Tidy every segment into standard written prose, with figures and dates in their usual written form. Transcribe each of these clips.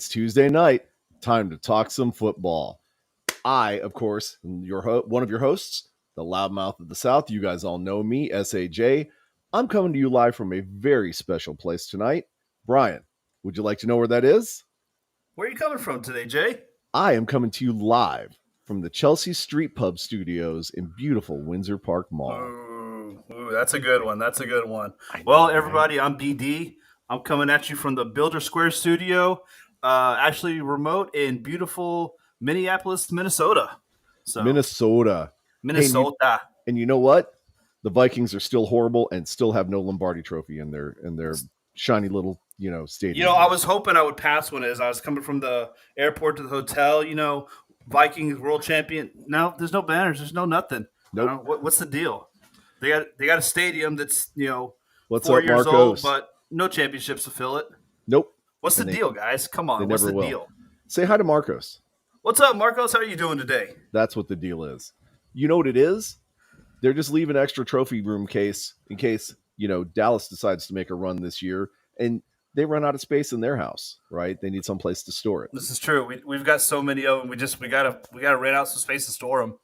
It's Tuesday night. Time to talk some football. I, of course, am one of your hosts, the loudmouth of the South. You guys all know me, SAJ. I'm coming to you live from a very special place tonight. Brian, would you like to know where that is? Where are you coming from today, Jay? I am coming to you live from the Chelsea Street Pub Studios in beautiful Windsor Park Mall. Ooh, that's a good one. That's a good one. Well, everybody, I'm BD. I'm coming at you from the Builder Square Studio, actually remote in beautiful Minneapolis, Minnesota. So Minnesota. Minnesota. Hey, and you know what? The Vikings are still horrible and still have no Lombardi trophy in their shiny little, stadium. I was hoping I would pass one as I was coming from the airport to the hotel, Vikings world champion. No, there's no banners. There's no nothing. Nope. What's the deal? They got a stadium that's, What's 4 up, years Marcos? old, but no championships to fill it. Nope. What's the deal, guys? Come on. What's the deal? Say hi to Marcos. What's up, Marcos? How are you doing today? That's what the deal is. You know what it is? They're just leaving an extra trophy room case in case, Dallas decides to make a run this year and they run out of space in their house, right? They need some place to store it. This is true. We've got so many of them. We gotta rent out some space to store them.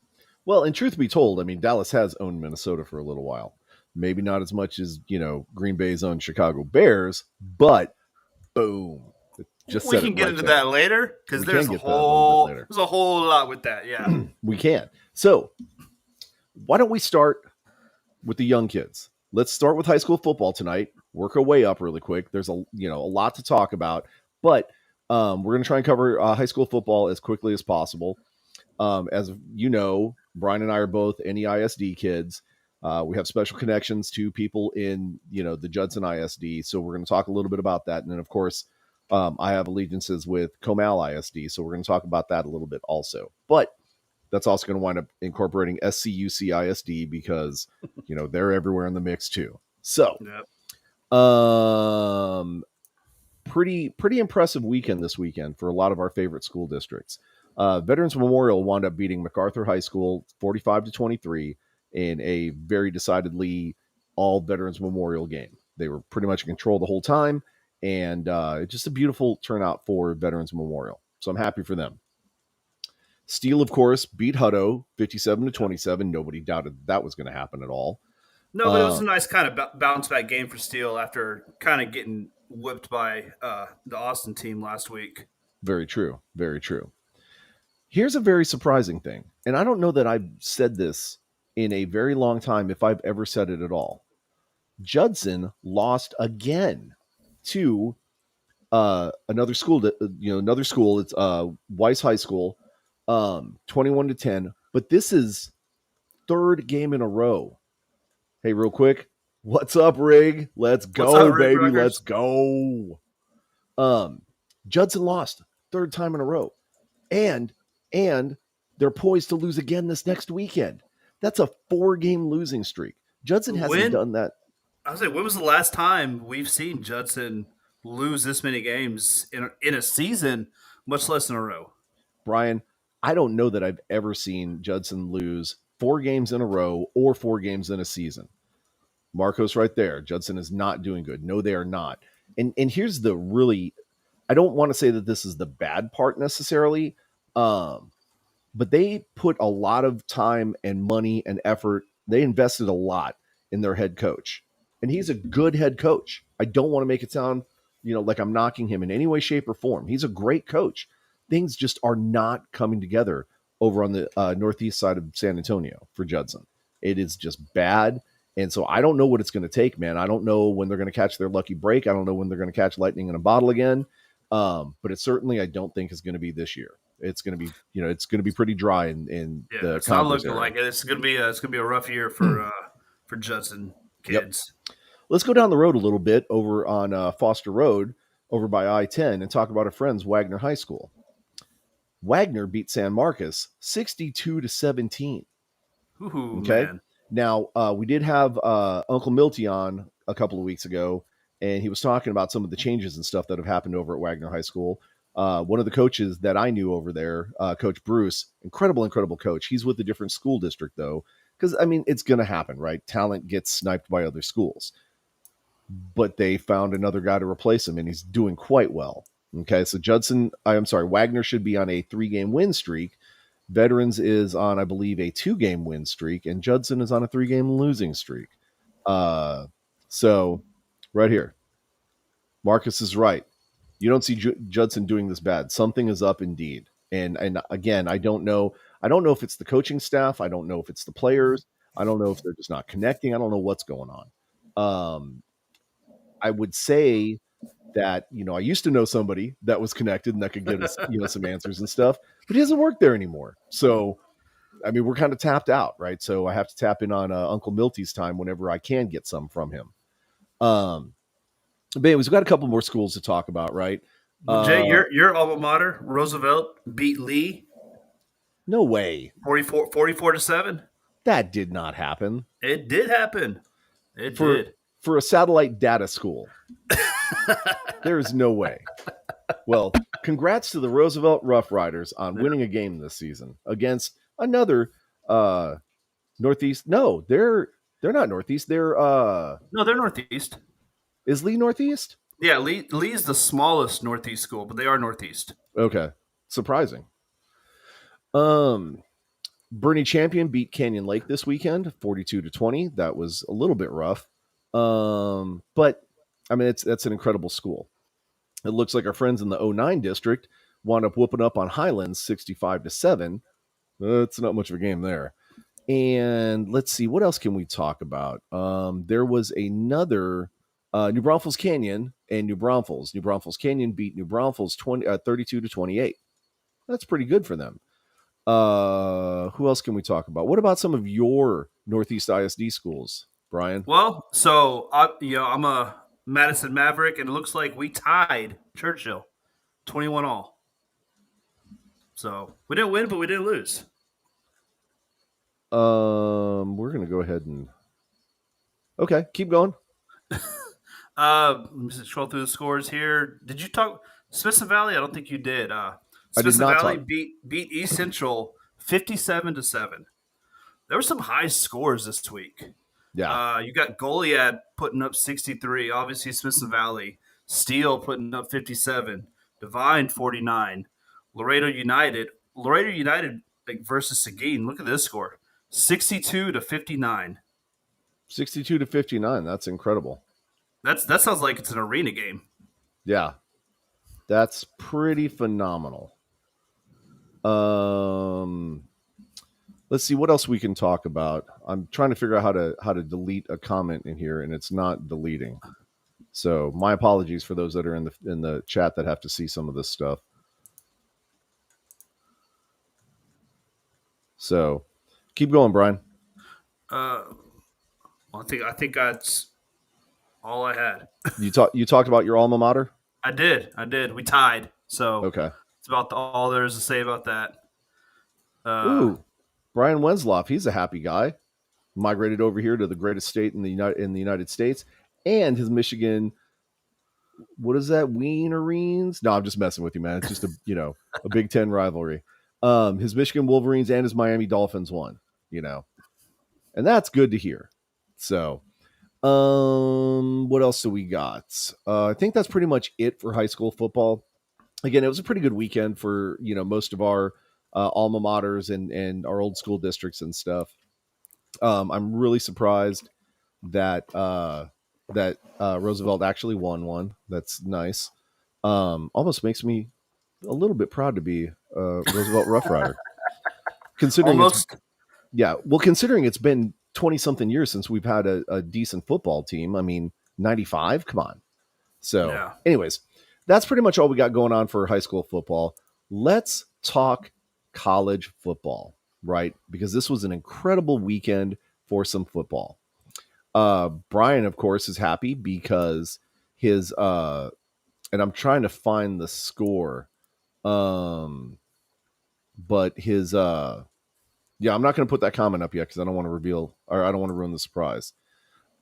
Well, and truth be told, I mean, Dallas has owned Minnesota for a little while. Maybe not as much as, Green Bay's own Chicago Bears, but boom. Just we can get into that later because there's a whole lot with that. Yeah, we can. So why don't we start with the young kids? Let's start with high school football tonight. Work our way up really quick. There's a lot to talk about, but we're going to try and cover high school football as quickly as possible. As you know, Brian and I are both NEISD kids. We have special connections to people in, the Judson ISD. So we're going to talk a little bit about that. And then, of course, I have allegiances with Comal ISD. So we're going to talk about that a little bit also. But that's also going to wind up incorporating SCUC ISD because, they're everywhere in the mix too. So, pretty impressive weekend this weekend for a lot of our favorite school districts. Veterans Memorial wound up beating MacArthur High School 45-23 in a very decidedly all Veterans Memorial game. They were pretty much in control the whole time, and just a beautiful turnout for Veterans Memorial. So I'm happy for them. Steele, of course, beat Hutto 57-27. Nobody doubted that was going to happen at all. No, but it was a nice kind of bounce back game for Steele after kind of getting whipped by the Austin team last week. Very true. Very true. Here's a very surprising thing, and I don't know that I've said this in a very long time, if I've ever said it at all. Judson lost again to another school. Another school. It's Weiss High School, 21-10. But this is third game in a row. Hey, real quick, what's up, Rig? Let's go, up, baby. Let's go. Judson lost third time in a row, and they're poised to lose again this next weekend. That's a 4-game losing streak. Judson hasn't done that. I was like, when was the last time we've seen Judson lose this many games in a season, much less in a row? Brian, I don't know that I've ever seen Judson lose 4 games in a row or 4 games in a season. Marcos right there. Judson is not doing good. No, they are not. And here's the really, I don't want to say that this is the bad part necessarily, but they put a lot of time and money and effort. They invested a lot in their head coach. And he's a good head coach. I don't want to make it sound, like I'm knocking him in any way, shape, or form. He's a great coach. Things just are not coming together over on the northeast side of San Antonio for Judson. It is just bad. And so I don't know what it's going to take, man. I don't know when they're going to catch their lucky break. I don't know when they're going to catch lightning in a bottle again. But it certainly, I don't think is going to be this year. It's going to be, it's going to be pretty dry in the it's not looking like it. It's going to be a rough year for Judson kids. Yep. Let's go down the road a little bit over on Foster Road over by I-10 and talk about our friends Wagner High School. Wagner beat San Marcos 62-17. Ooh, okay. Man. Now we did have Uncle Milty on a couple of weeks ago, and he was talking about some of the changes and stuff that have happened over at Wagner High School. One of the coaches that I knew over there, Coach Bruce, incredible coach. He's with a different school district though, because it's going to happen, right? Talent gets sniped by other schools, but they found another guy to replace him, and he's doing quite well. Okay, so Wagner should be on a 3-game win streak. Veterans is on, I believe, a 2-game win streak, and Judson is on a 3-game losing streak. So right here, Marcus is right. You don't see Judson doing this bad. Something is up indeed. And again, I don't know. I don't know if it's the coaching staff. I don't know if it's the players. I don't know if they're just not connecting. I don't know what's going on. I would say that, I used to know somebody that was connected and that could give us, some answers and stuff, but he doesn't work there anymore. So, I mean, we're kind of tapped out, right? So I have to tap in on Uncle Milty's time whenever I can get some from him. But anyways, we've got a couple more schools to talk about, right? Well, Jay, your alma mater, Roosevelt, beat Lee No way. 44-7. That did not happen. It did happen. It did. For a satellite data school. There is no way. Well, congrats to the Roosevelt Rough Riders on winning a game this season against another Northeast. No, they're not Northeast. They're No, they're Northeast. Is Lee Northeast? Yeah, Lee's the smallest Northeast school, but they are Northeast. Okay. Surprising. Bernie Champion beat Canyon Lake this weekend, 42-20. That was a little bit rough. But I mean, that's an incredible school. It looks like our friends in the 09 district wound up whooping up on Highlands 65-7. It's not much of a game there. And let's see, what else can we talk about? There was another New Braunfels Canyon and New Braunfels. New Braunfels Canyon beat New Braunfels 32-28. That's pretty good for them. Who else can we talk about? What about some of your Northeast ISD schools, Brian? Well, so I'm a Madison Maverick, and it looks like we tied Churchill 21-all. So we didn't win, but we didn't lose. We're gonna go ahead and keep going. Let me scroll through the scores here. Did you talk Smithson Valley? I don't think you did. Smithson Valley beat East Central 57-7. There were some high scores this week. Yeah. You got Goliad putting up 63. Obviously, Smithson Valley. Steele putting up 57. Divine 49. Laredo United versus Seguin. Look at this score: 62-59. 62-59. That's incredible. That sounds like it's an arena game. Yeah, that's pretty phenomenal. Let's see what else we can talk about. I'm trying to figure out how to delete a comment in here, and it's not deleting. So my apologies for those that are in the chat that have to see some of this stuff. So keep going, Brian. I think that's all I had. You talked about your alma mater? I did. We tied. So okay. It's about all there is to say about that. Ooh, Brian Wensloff, he's a happy guy. Migrated over here to the greatest state in the United States, and his Michigan. What is that? Wienerines? No, I'm just messing with you, man. It's just a Big Ten rivalry. His Michigan Wolverines and his Miami Dolphins won. And that's good to hear. So, what else do we got? I think that's pretty much it for high school football. Again, it was a pretty good weekend for most of our alma maters and our old school districts and stuff. I'm really surprised that Roosevelt actually won one. That's nice. Almost makes me a little bit proud to be a Roosevelt Rough Rider. Considering it's been 20 something years since we've had a decent football team. I mean, 95, come on. So anyways, that's pretty much all we got going on for high school football. Let's talk college football, right? Because this was an incredible weekend for some football. Brian, of course, is happy because his and I'm trying to find the score. But his I'm not going to put that comment up yet because I don't want to reveal, or I don't want to ruin the surprise.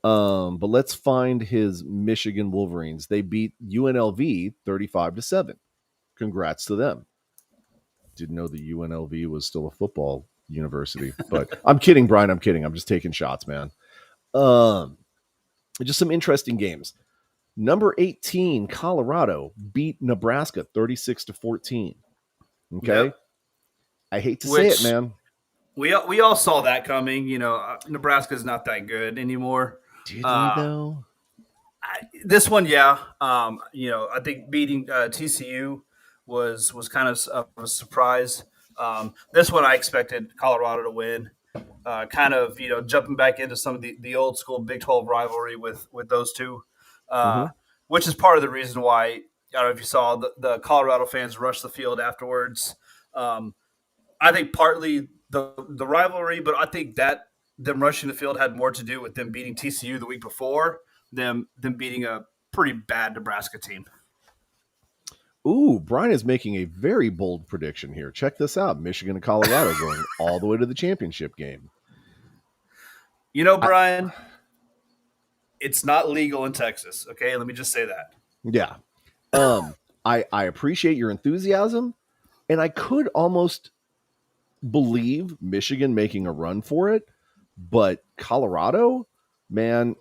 But let's find his Michigan Wolverines. They beat UNLV 35-7. Congrats to them. Didn't know the UNLV was still a football university, but I'm kidding, Brian. I'm kidding. I'm just taking shots, man. Just some interesting games. Number 18, Colorado beat Nebraska 36-14. Okay. Yep. I hate to say it, Which man. we all saw that coming. Nebraska's not that good anymore. Did we Uh, though? this one, yeah. I think beating TCU was kind of a surprise. This one, I expected Colorado to win. Kind of, jumping back into some of the old school Big 12 rivalry with those two, Mm-hmm. which is part of the reason why. I don't know if you saw the Colorado fans rush the field afterwards. Um, I think partly the rivalry, but I think that them rushing the field had more to do with them beating TCU the week before them beating a pretty bad Nebraska team. Ooh, Brian is making a very bold prediction here. Check this out. Michigan and Colorado going all the way to the championship game. I, Brian, it's not legal in Texas. Okay, let me just say that. yeah. I appreciate your enthusiasm, and I could almost believe Michigan making a run for it, but Colorado, man,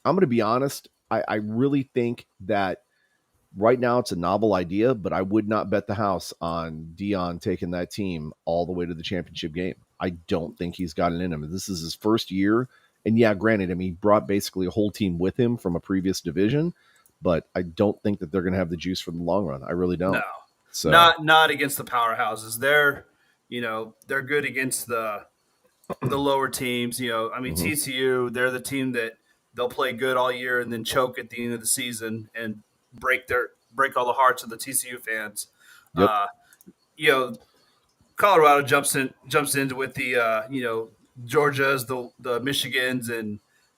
I'm going to be honest. I really think that right now it's a novel idea, but I would not bet the house on Dion taking that team all the way to the championship game. I don't think he's got it in him. This is his first year. And yeah, granted, I mean, he brought basically a whole team with him from a previous division, but I don't think that they're going to have the juice for the long run. I really No, don't. So, not against the powerhouses. They're good against the lower teams. I mean mhm. TCU, they're the team that they'll play good all year and then choke at the end of the season and break all the hearts of the TCU fans. Yep. Uh, you know, Colorado jumps into with the Georgias, the Michigans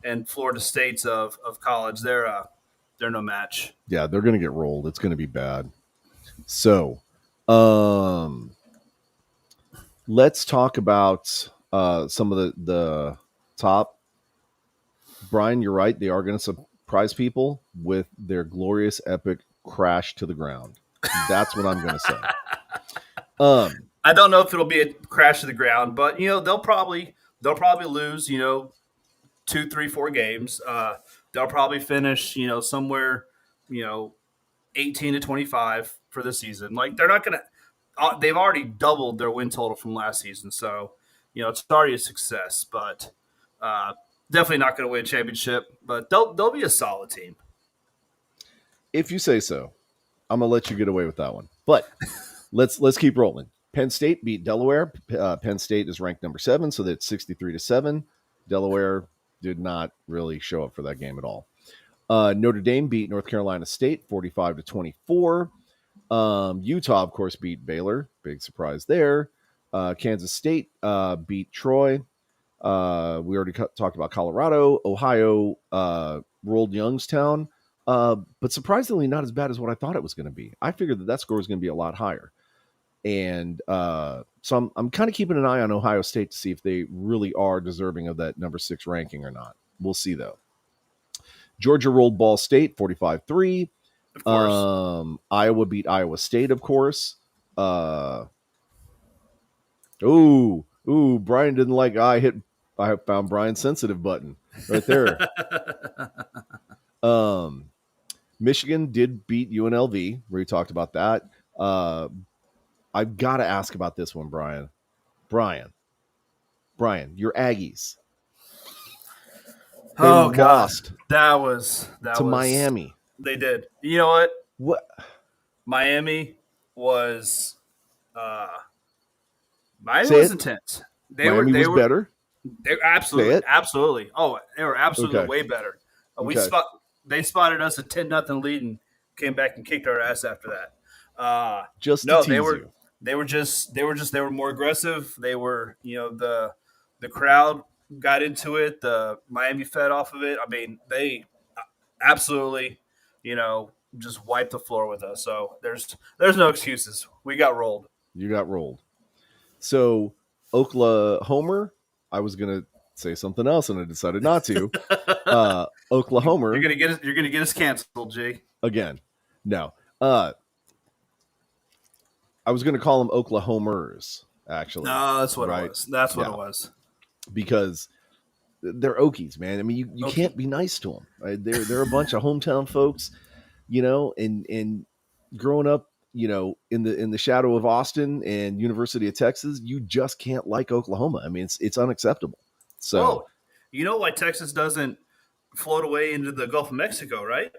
and Florida States of college. They're no match. Yeah, they're going to get rolled. It's going to be bad. So, um, let's talk about some of the top. Brian, you're right. They are going to surprise people with their glorious, epic crash to the ground. That's what I'm going to say. I don't know if it'll be a crash to the ground, but they'll probably lose 2, 3, 4 games. They'll probably finish somewhere 18-25 for the season. Like they're not gonna. They've already doubled their win total from last season, so it's already a success. But uh, definitely not going to win a championship. But they'll be a solid team. If you say so, I'm going to let you get away with that one. But let's keep rolling. Penn State beat Delaware. Penn State is ranked number 7, so that's 63-7. Delaware did not really show up for that game at all. Notre Dame beat North Carolina State 45-24. Utah, of course, beat Baylor. Big surprise there. Kansas State beat Troy. We already talked about Colorado. Ohio rolled Youngstown, but surprisingly not as bad as what I thought it was going to be. I figured that score was going to be a lot higher. And so I'm kind of keeping an eye on Ohio State to see if they really are deserving of that number 6 ranking or not. We'll see, though. Georgia rolled Ball State 45-3. Of course. Iowa beat Iowa State, of course. Brian didn't like I found Brian's sensitive button right there. Um, Michigan did beat UNLV. We talked about that. I've got to ask about this one, Brian. Brian, your Aggies. They Oh God, lost that to was Miami. they did. You know what? What? Miami was uh, Miami Say was it. intense. They were Miami they was were better. they were Say absolutely it. absolutely. Oh, they were absolutely Okay. way better. We Okay. spot They spotted us a 10-0 lead and came back and kicked our ass after that. Just to No, tease you. they were more aggressive. They were the crowd got into it. The Miami fed off of it. I mean, they absolutely just wiped the floor with us. So there's no excuses. We got rolled. You got rolled. So Oklahoma, I was gonna say something else and I decided not to. Oklahoma You're gonna get us canceled, G. again. No. I was gonna call them Oklahomers, actually. No, that's what it Right? was. That's what it Yeah. was. Because they're Okies, man. I mean, you Okay. can't be nice to them. Right? They're a bunch of hometown folks, you know, and growing up, you know, in the shadow of Austin and University of Texas, you just can't like Oklahoma. I mean, it's unacceptable. So Well, you know why Texas doesn't float away into the Gulf of Mexico, right?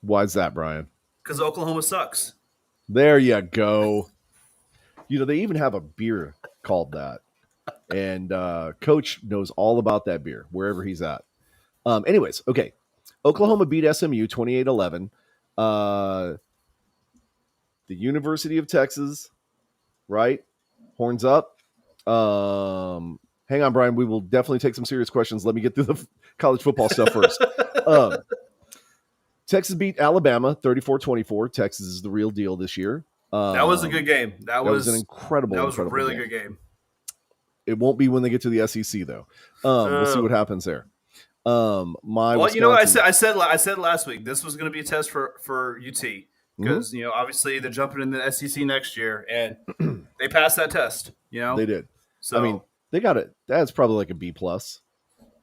why's that, Brian? Because Oklahoma sucks. There you go. You know, they even have a beer called that. And Coach knows all about that beer wherever he's at. Anyways, okay. Oklahoma beat SMU 28-11. Uh, the University of Texas, right? Horns up. Hang on, Brian. We will definitely take some serious questions. Let me get through the college football stuff first. Um, Texas beat Alabama 34-24. Texas is the real deal this year. That was a good game. That was an incredible, that was a incredible really game. good game. It won't be when they get to the SEC though. We'll see what happens there. My Well, Wisconsin. you know what I said last week. This was going to be a test for UT because Mhm. obviously they're jumping in the SEC next year, and they passed that test. They did. So I mean, they got it. That's probably like a B plus,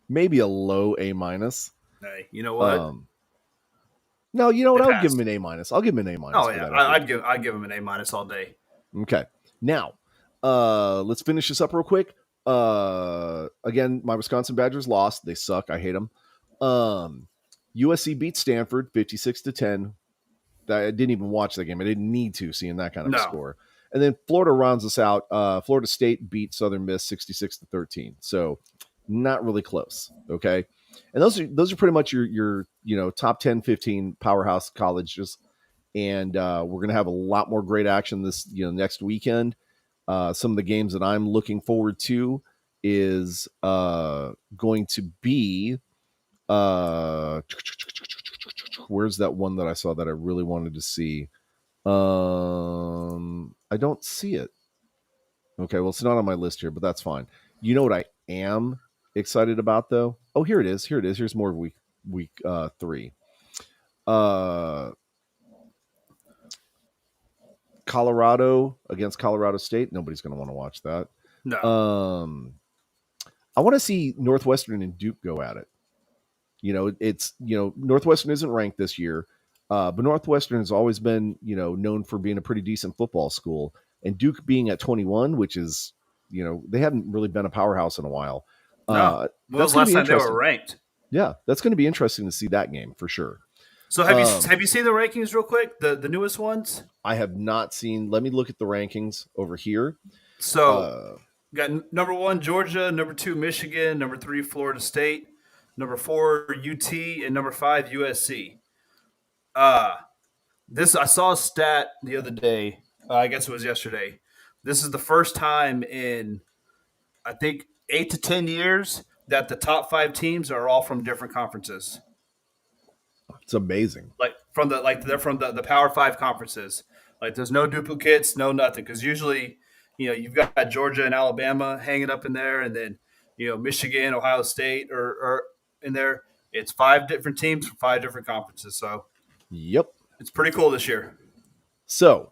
maybe a low A minus. hey, you know what? No, you know what? They I would give passed. them an A minus. I'll give them an A minus Oh for yeah, that effort. I'd give them an A- all day. Okay. Now, let's finish this up real quick. Again, my Wisconsin Badgers lost. They suck. I hate them. USC beat Stanford 56-10. I didn't even watch that game. I didn't need to, seeing that kind of a score. And then Florida rounds us out. Florida State beat Southern Miss 66-13. So not really close. Okay. And those are pretty much your top 10, 15 powerhouse colleges. And we're gonna have a lot more great action this next weekend. Some of the games that I'm looking forward to is going to be where's that one that I saw that I really wanted to see? I don't see it. Okay, well, it's not on my list here, but that's fine. You know what I am excited about though? Oh, here it is. Here it is. Here's more of week 3. Colorado against Colorado State. Nobody's going to want to watch that. No. I want to see Northwestern and Duke go at it. It's Northwestern isn't ranked this year, but Northwestern has always been known for being a pretty decent football school, and Duke being at 21, which is they haven't really been a powerhouse in a while. No. When was That's the going to last be time they interesting. were ranked? Yeah, that's going to be interesting to see that game for sure. So have you seen the rankings real quick? The newest ones? I have not seen. Let me look at the rankings over here. So got number 1 Georgia, number 2 Michigan, number 3 Florida State, number 4 UT, and number 5 USC. This I saw a stat the other day. I guess it was yesterday. This is the first time in I think 8 to 10 years that the top 5 teams are all from different conferences. It's amazing. They're from the Power 5 conferences. Like there's no duplicates, no nothing. Because usually, you've got Georgia and Alabama hanging up in there, and then Michigan, Ohio State, or in there. It's 5 different teams from 5 different conferences. So Yep. it's pretty cool this year. So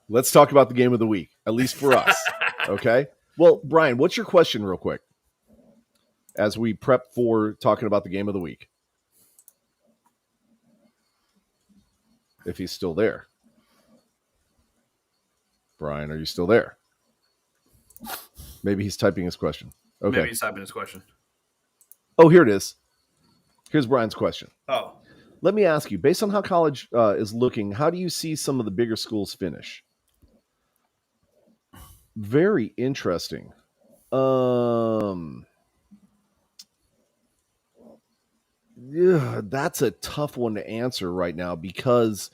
let's talk about the game of the week, at least for us. Okay. Well, Brian, what's your question, real quick, as we prep for talking about the game of the week? If he's still there. Brian, are you still there? Maybe he's typing his question. Okay. Maybe he's typing his question. Oh, here it is. Here's Brian's question. Oh. Let me ask you, based on how college is looking, how do you see some of the bigger schools finish? Very interesting. Yeah, that's a tough one to answer right now because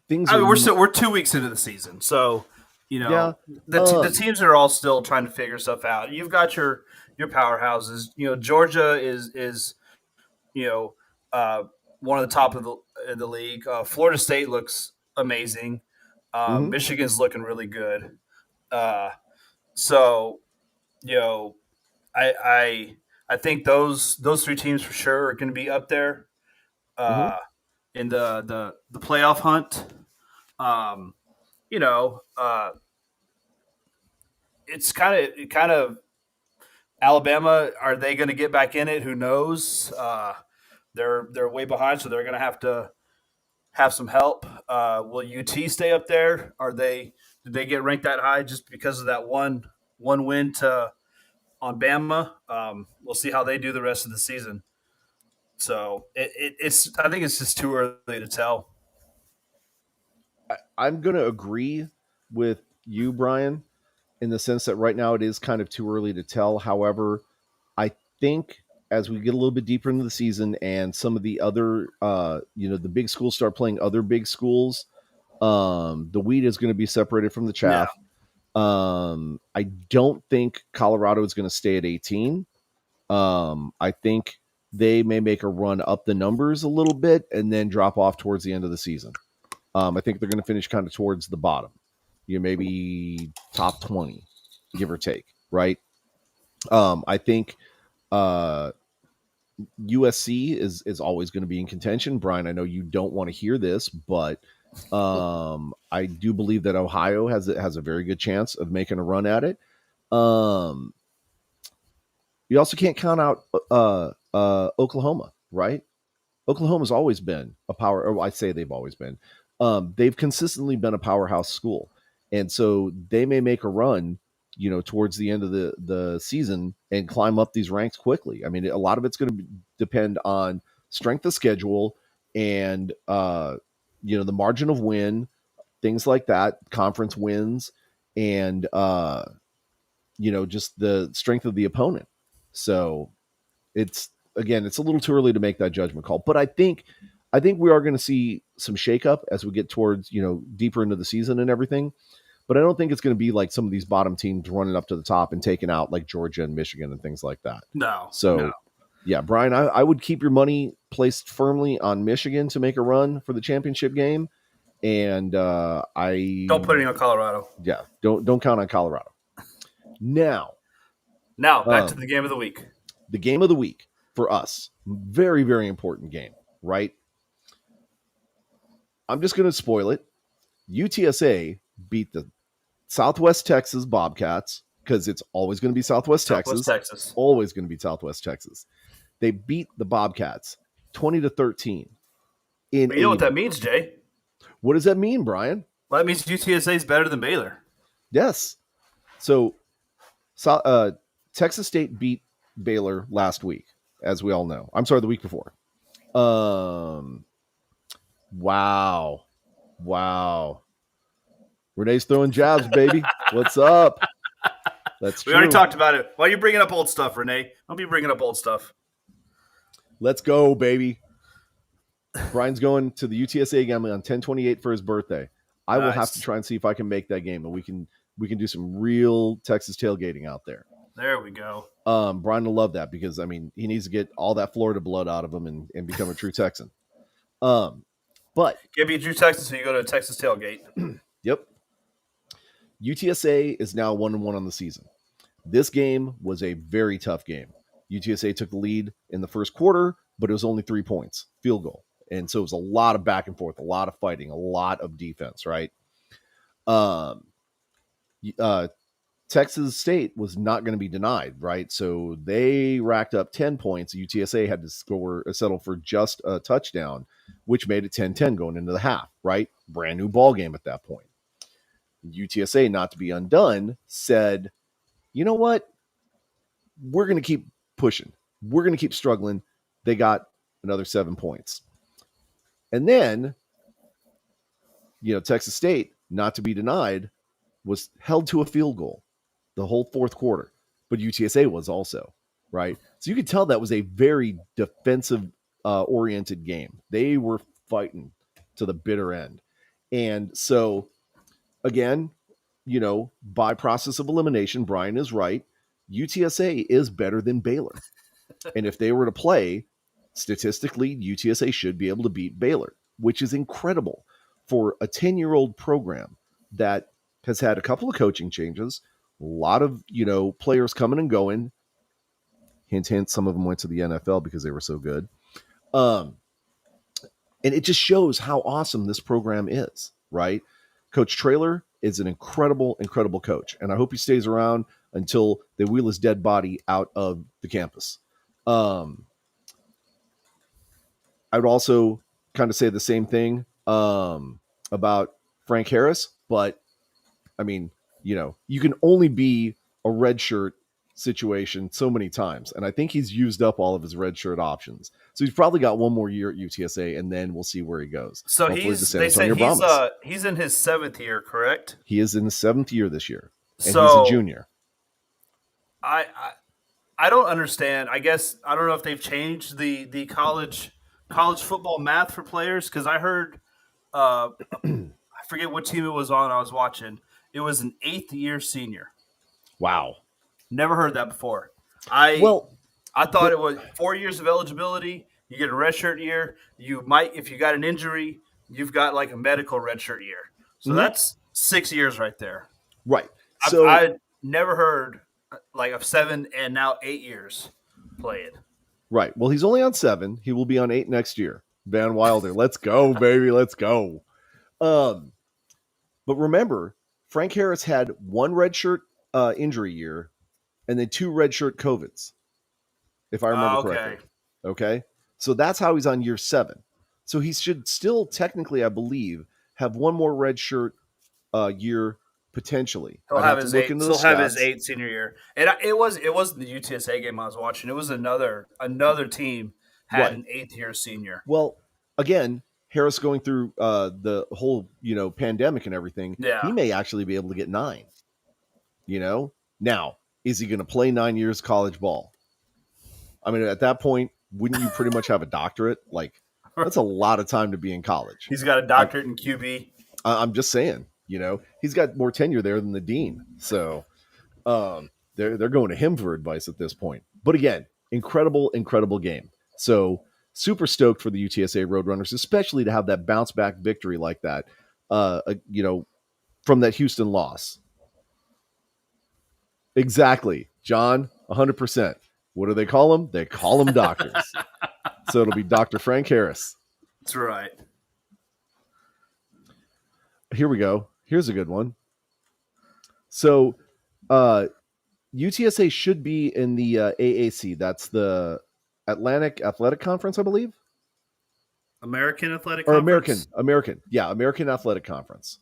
things are. We're 2 weeks into the season, so the teams are all still trying to figure stuff out. You've got your powerhouses. Georgia is one of the top of the league. Florida State looks amazing. Michigan's looking really good. So I think those 3 teams for sure are going to be up there in the playoff hunt. It's kind of Alabama, are they going to get back in it? Who knows? They're way behind, so they're going to have some help. Will UT stay up there? Did they get ranked that high just because of that one win to on Bama? We'll see how they do the rest of the season. So it's I think it's just too early to tell. I'm going to agree with you, Brian, in the sense that right now it is kind of too early to tell. However, I think as we get a little bit deeper into the season and some of the other, the big schools start playing other big schools, the wheat is going to be separated from the Yeah, chaff. I don't think Colorado is going to stay at 18. I think they may make a run up the numbers a little bit and then drop off towards the end of the season. I think they're going to finish kind of towards the bottom. Maybe top 20, give or take, right? I think USC is always going to be in contention. Brian, I know you don't want to hear this, but I do believe that Ohio has a very good chance of making a run at it. You also can't count out Oklahoma, right? Oklahoma's always been a power, or I say they've always been. They've consistently been a powerhouse school, and so they may make a run, towards the end of the season and climb up these ranks quickly. I mean, a lot of it's going to depend on strength of schedule and the margin of win, things like that, conference wins, and just the strength of the opponent. So it's a little too early to make that judgment call, but I think we are going to see some shakeup as we get towards deeper into the season and everything. But I don't think it's going to be like some of these bottom teams running up to the top and taking out like Georgia and Michigan and things like that. no, So, no. yeah, Brian, I would keep your money placed firmly on Michigan to make a run for the championship game, and I Don't put it on Colorado. yeah, don't count on Colorado. Now, Back to the game of the week. the game of the week for us, very, very important game, right? I'm just going to spoil it. UTSA beat the Southwest Texas Bobcats because it's always going to be Southwest Texas. Always going to be Southwest Texas. They beat the Bobcats 20-13. But you know what that means, Jay? What does that mean, Brian? Well, that means UTSA is better than Baylor. Yes. So Texas State beat Baylor last week, as we all know. I'm sorry, the week before. Wow. Renee's throwing jabs, baby. What's up? That's true. We already talked about it. Why are you bringing up old stuff, Renee? Don't be bringing up old stuff. Let's go, baby. Brian's going to the UTSA game on 10/28 for his birthday. I will have to try and see if I can make that game, and we can do some real Texas tailgating out there. There we go. Brian will love that because, I mean, he needs to get all that Florida blood out of him and become a true Texan. But can't be a true Texan so you go to a Texas tailgate. Yep. UTSA is now 1-1 on the season. This game was a very tough game. UTSA took the lead in the first quarter, but it was only 3 points, field goal. And so it was a lot of back and forth, a lot of fighting, a lot of defense, right? Texas State was not going to be denied, right? So they racked up 10 points. UTSA had to settle for just a touchdown, which made it 10-10 going into the half, right? Brand new ball game at that point. UTSA, not to be undone, said, you know what? We're going to keep pushing. We're going to keep struggling. They got another 7 points. And then, Texas State, not to be denied, was held to a field goal the whole fourth quarter. But UTSA was also, right? So you could tell that was a very defensive oriented game. They were fighting to the bitter end. And so, again, by process of elimination, Brian is right. UTSA is better than Baylor. And if they were to play, statistically, UTSA should be able to beat Baylor, which is incredible for a 10-year-old program that has had a couple of coaching changes, a lot of, players coming and going. Hint, hint, some of them went to the NFL because they were so good. And it just shows how awesome this program is, right? Coach Traylor is an incredible, incredible coach. And I hope he stays around. until they wheel his dead body out of the campus. I would also kind of say the same thing about Frank Harris, but I mean, you can only be a redshirt situation so many times, and I think he's used up all of his redshirt options. So he's probably got one more year at UTSA, and then we'll see where he goes. So Hopefully, the San they say Antonio Brahmas. he's in his 7th year, correct? He is in the 7th year this year, and he's a So junior. I, I I don't understand. I guess I don't know if they've changed the college football math for players because I heard I forget what team it was on. I was watching. It was an 8th year senior. Wow. Never heard that before. I Well, I thought the, it was 4 years of eligibility. You get a redshirt year. You might, if you got an injury, you've got like a medical redshirt year. So mhm, that's 6 years right there. right. I've, So I never heard like of 7 and now 8 years played. right. Well, he's only on 7. He will be on 8 next year. Van Wilder, let's go, baby, let's go. Um, but remember, Frank Harris had one redshirt injury year and then 2 redshirt COVIDs, if I remember Okay. correctly. Okay. So that's how he's on year 7. So he should still technically, I believe, have one more redshirt year potentially. He'll I'd have have to his look eight. into the He'll have his stats. 8th senior year, and it wasn't the UTSA game I was watching. It was another team had Right. an 8th year senior. Well, again, Harris going through the whole, pandemic and everything, he Yeah, may actually be able to get 9, you know? Now, is he going to play 9 years college ball? I mean, at that point, wouldn't you pretty much have a doctorate? Like, that's a lot of time to be in college. he's got a I'm, doctorate in QB. I'm just saying, he's got more tenure there than the dean. So they're going to him for advice at this point. But again, incredible game. So super stoked for the UTSA Roadrunners, especially to have that bounce back victory like that. From that Houston loss. Exactly, John, 100%. What do they call them? They call them doctors. So it'll be Dr. Frank Harris. That's right. Here we go. Here's a good one. So UTSA should be in the AAC. That's the Atlantic Athletic Conference, I believe. American Athletic Or Conference. American. Yeah, American Athletic Conference.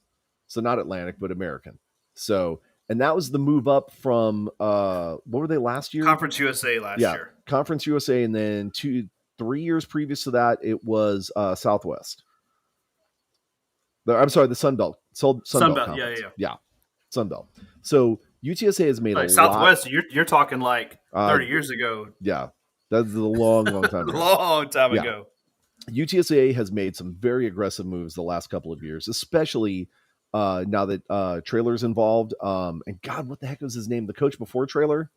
So not Atlantic, but American. So, and that was the move up from what were they last year? Conference USA last Yeah, year. Conference USA, and then 3 years previous to that, it was Southwest. I'm sorry, the Sun Belt. Sun Belt Sunbelt. Yeah, Conference. yeah, yeah. Yeah, Sun Belt. So UTSA has made a Like lot. Southwest, you're talking like Uh, 30 years ago. yeah, that's a long time ago. Long time Yeah. ago. UTSA has made some very aggressive moves the last couple of years, especially now that Trailer's involved. And God, what the heck was his name? The coach before Trailer?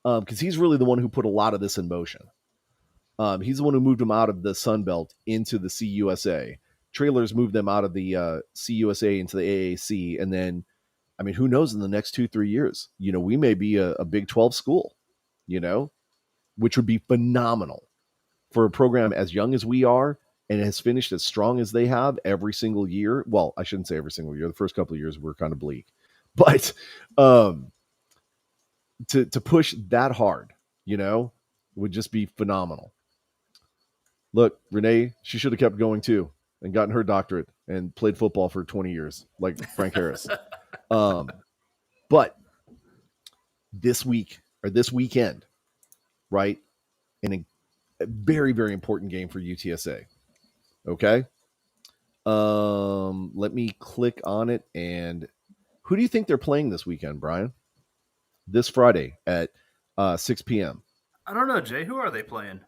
Because he's really the one who put a lot of this in motion. He's the one who moved them out of the Sun Belt into the CUSA. Trailers moved them out of the CUSA into the AAC. And then, I mean, who knows in the next 2-3 years? We may be a Big 12 school, which would be phenomenal for a program as young as we are and has finished as strong as they have every single year. Well, I shouldn't say every single year. The first couple of years were kind of bleak. But to push that hard, would just be phenomenal. Look, Renee, she should have kept going too and gotten her doctorate and played football for 20 years, like Frank Harris. But this weekend, right? A very, very important game for UTSA. Okay. Let me click on it. And who do you think they're playing this weekend, Brian? This Friday at 6 p.m. I don't know, Jay. Who are they playing?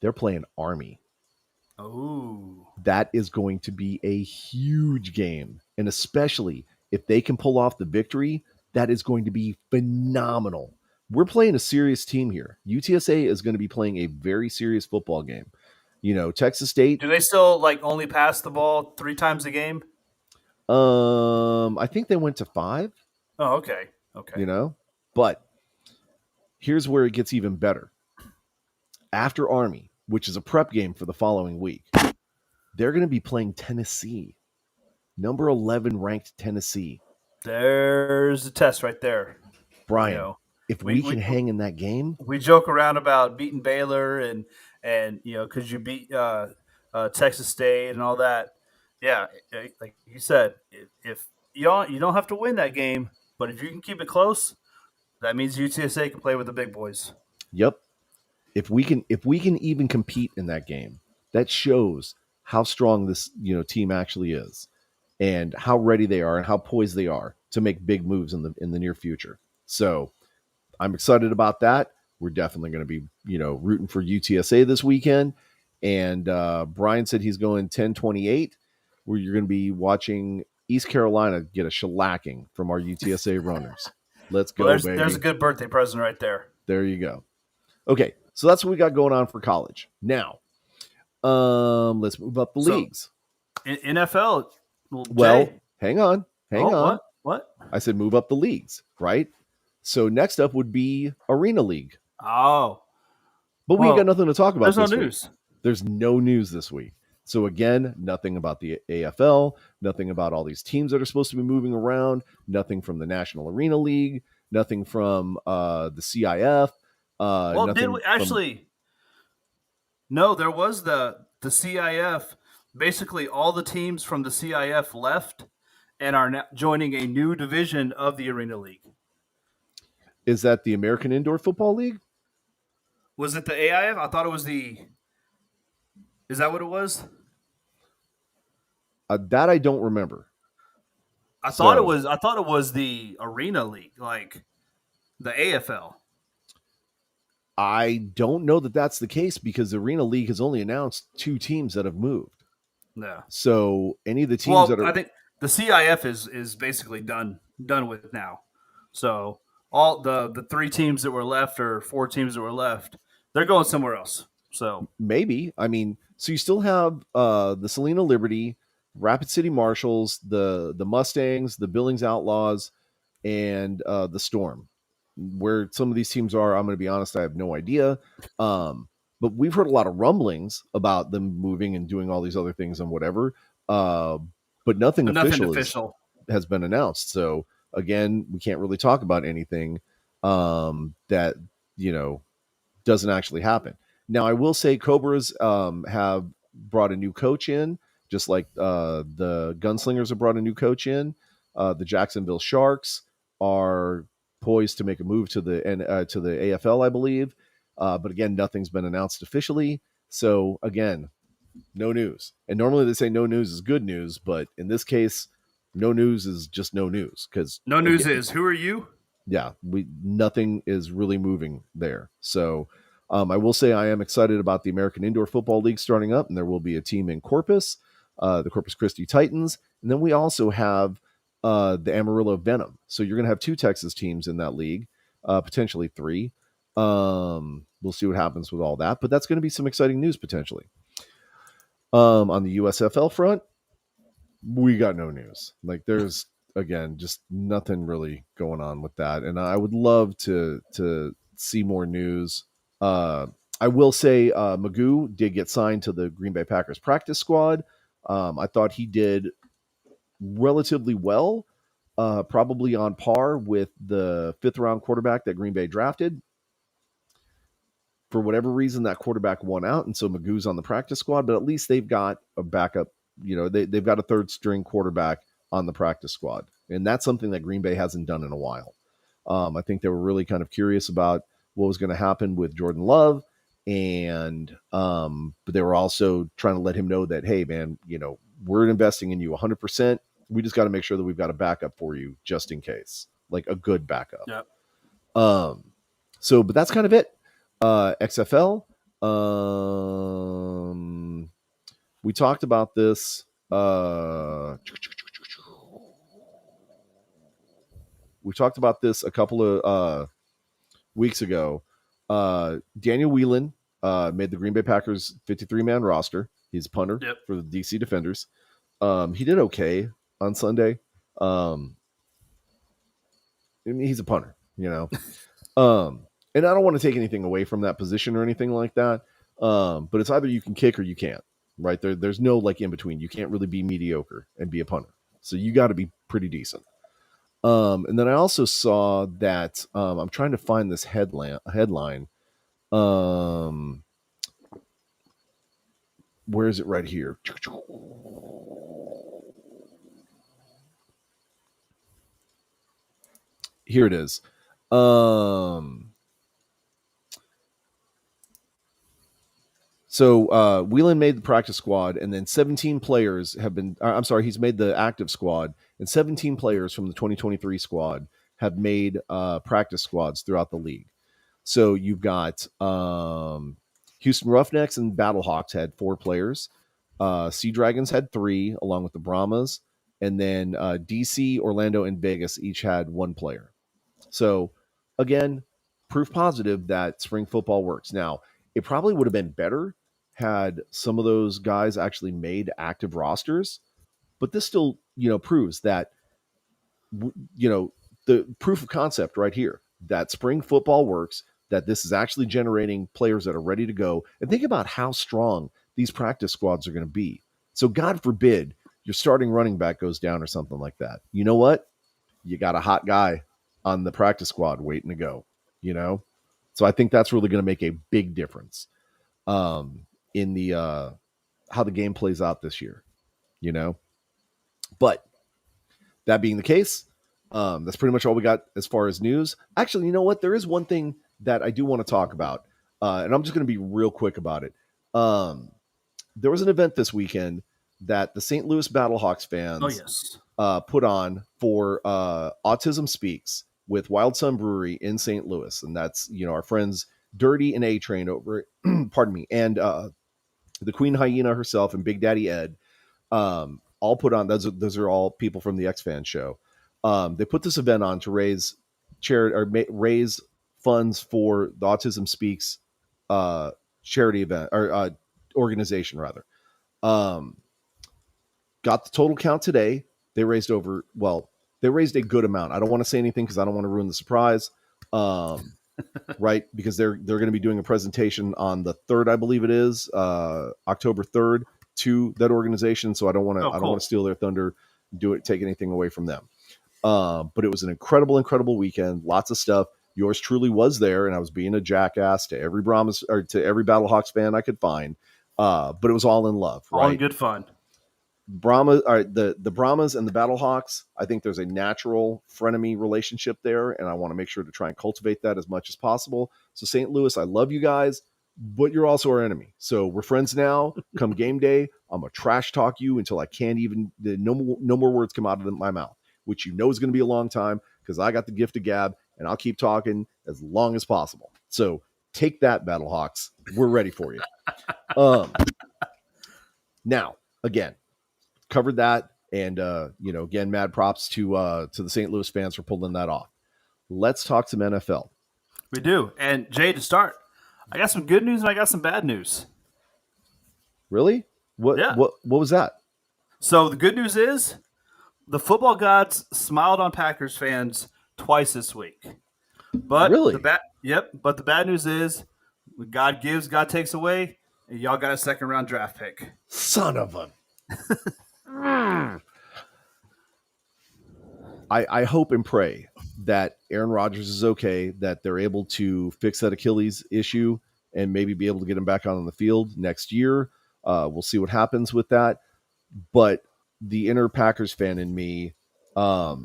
They're playing Army. Oh, That is going to be a huge game. And especially if they can pull off the victory, that is going to be phenomenal. We're playing a serious team here. UTSA is going to be playing a very serious football game. Texas State. do they still like only pass the ball 3 times a game? I think they went to 5. Oh, okay, okay. But here's where it gets even better. After Army, which is a prep game for the following week, they're going to be playing Tennessee, number 11 ranked Tennessee. There's a test right there. You Brian, know, if we we can we hang in that game, we joke around about beating Baylor and because you beat Texas State and all that. Yeah, like you said, if you don't have to win that game, but if you can keep it close, that means UTSA can play with the big boys. yep. If we can even compete in that game, that shows how strong this team actually is, and how ready they are, and how poised they are to make big moves in the near future. So I'm excited about that. We're definitely going to be rooting for UTSA this weekend. And Brian said he's going 10-28, where you're going to be watching East Carolina get a shellacking from our UTSA runners. Let's Well, go, there's a baby. good birthday present right there. There you go. Okay, so that's what we got going on for college. Now, let's move up the So leagues. in NFL, well, Well, Jay. hang on, hang Oh, on. what? I said move up the leagues, right? So next up would be Arena League. Oh, But we ain't got well, nothing to talk about there's no this week. news. There's no news this week. So again, nothing about the AFL, nothing about all these teams that are supposed to be moving around, nothing from the National Arena League, nothing from the CIF, Well, did nothing we from. actually? No, there was the CIF. Basically, all the teams from the CIF left and are now joining a new division of the Arena League. Is that the American Indoor Football League? Was it the AIF? I thought it was the. Is that what it was? That I don't remember. I thought it So was. I thought it was the Arena League, like the AFL. I don't know that that's the case, because the Arena League has only announced 2 teams that have moved. No. So any of the teams Well, that are. I think the CIF is basically done with now. So all the three teams that were left, or four teams that were left, they're going somewhere else. So Maybe. I mean, so you still have the Salina Liberty, Rapid City Marshals, the Mustangs, the Billings Outlaws, and the Storm. Where some of these teams are, I'm going to be honest, I have no idea. But we've heard a lot of rumblings about them moving and doing all these other things and whatever. Uh, but nothing but nothing official official. has been announced. So again, we can't really talk about anything that you know doesn't actually happen. Now, I will say Cobras have brought a new coach in, just like the Gunslingers have brought a new coach in. The Jacksonville Sharks are poised to make a move to the AFL, I believe. But again, nothing's been announced officially. So again, no news. And normally they say no news is good news, but in this case, no news is just no news, because No news again, is who are you? yeah, we nothing is really moving there. So I will say I am excited about the American Indoor Football League starting up, and there will be a team in Corpus, the Corpus Christi Titans, and then we also have the Amarillo Venom. So you're going to have 2 Texas teams in that league, potentially 3. We'll see what happens with all that, but that's going to be some exciting news potentially. On the USFL front, we got no news. Like, there's again just nothing really going on with that, and I would love to see more news. I will say Magoo did get signed to the Green Bay Packers practice squad. I thought he did relatively well, probably on par with the 5th-round quarterback that Green Bay drafted. For whatever reason, that quarterback won out, and so Magoo's on the practice squad. But at least they've got a backup. They've got a third string quarterback on the practice squad, and that's something that Green Bay hasn't done in a while. I think they were really kind of curious about what was going to happen with Jordan Love, and but they were also trying to let him know that, hey, man, we're investing in you 100%. We just got to make sure that we've got a backup for you just in case, like a good backup. Yeah. Um, but that's kind of it. XFL. We talked about this. We talked about this a couple of weeks ago. Daniel Whelan made the Green Bay Packers 53-man roster. He's a punter Yep. for the DC Defenders. He did okay on Sunday. I mean, he's a punter, and I don't want to take anything away from that position or anything like that. But it's either you can kick or you can't, right? There's no like in between. You can't really be mediocre and be a punter. So you got to be pretty decent. And then I also saw that I'm trying to find this headline. Um, where is it? Right here. Here it is. Um, Whelan made the practice squad, and then 17 players have been. I'm sorry, he's made the active squad, and 17 players from the 2023 squad have made practice squads throughout the league. So you've got Houston Roughnecks and Battlehawks had 4 players. Sea Dragons had 3, along with the Brahmas, and then DC, Orlando, and Vegas each had 1 player. So again, proof positive that spring football works. Now, it probably would have been better had some of those guys actually made active rosters, but this still, proves that the proof of concept right here that spring football works, that this is actually generating players that are ready to go. And think about how strong these practice squads are going to be. So God forbid your starting running back goes down or something like that. You know what? You got a hot guy on the practice squad waiting to go, you know? So I think that's really going to make a big difference in the how the game plays out this year, you know? But that being the case, that's pretty much all we got as far as news. Actually, you know what? There is one thing that I do want to talk about, and I'm just going to be real quick about it. There was an event this weekend that the St. Louis Battlehawks Oh fans yes. put on for Autism Speaks with Wild Sun Brewery in St. Louis, and that's our friends Dirty and A Train over, pardon me, and the Queen Hyena herself and Big Daddy Ed, all put on. Those are all people from the X Fan show. They put this event on to raise charity or raise funds for the Autism Speaks charity event or organization rather. Um, got the total count today. They raised they raised a good amount. I don't want to say anything because I don't want to ruin the surprise. Right, because they're going to be doing a presentation on the 3rd, I believe it is, October 3rd, to that organization. So I don't want Oh, cool. to steal their thunder, take anything away from them. But it was an incredible weekend. Lots of stuff. Yours truly was there, and I was being a jackass to every Brahmas or to every Battlehawks fan I could find. But it was all in love, All in right? good fun. Brahma, the Brahmas and the Battlehawks, I think there's a natural frenemy relationship there, and I want to make sure to try and cultivate that as much as possible. So St. Louis, I love you guys, but you're also our enemy. So we're friends now. Come game day, I'm gonna trash talk you until I can't even no more words come out of my mouth, which is going to be a long time because I got the gift of gab, and I'll keep talking as long as possible. So take that, Battlehawks. We're ready for you. Now again, covered that, and again, mad props to the St. Louis fans for pulling that off. Let's talk some NFL. We do. And Jay, to start, I got some good news and I got some bad news. Really? Yeah. What was that? So the good news is the football gods smiled on Packers fans twice this week. But Really? But the bad news is God gives, God takes away, and y'all got a second round draft pick. Son of a. I hope and pray that Aaron Rodgers is okay, that they're able to fix that Achilles issue and maybe be able to get him back on the field next year. We'll see what happens with that. But the inner Packers fan in me, I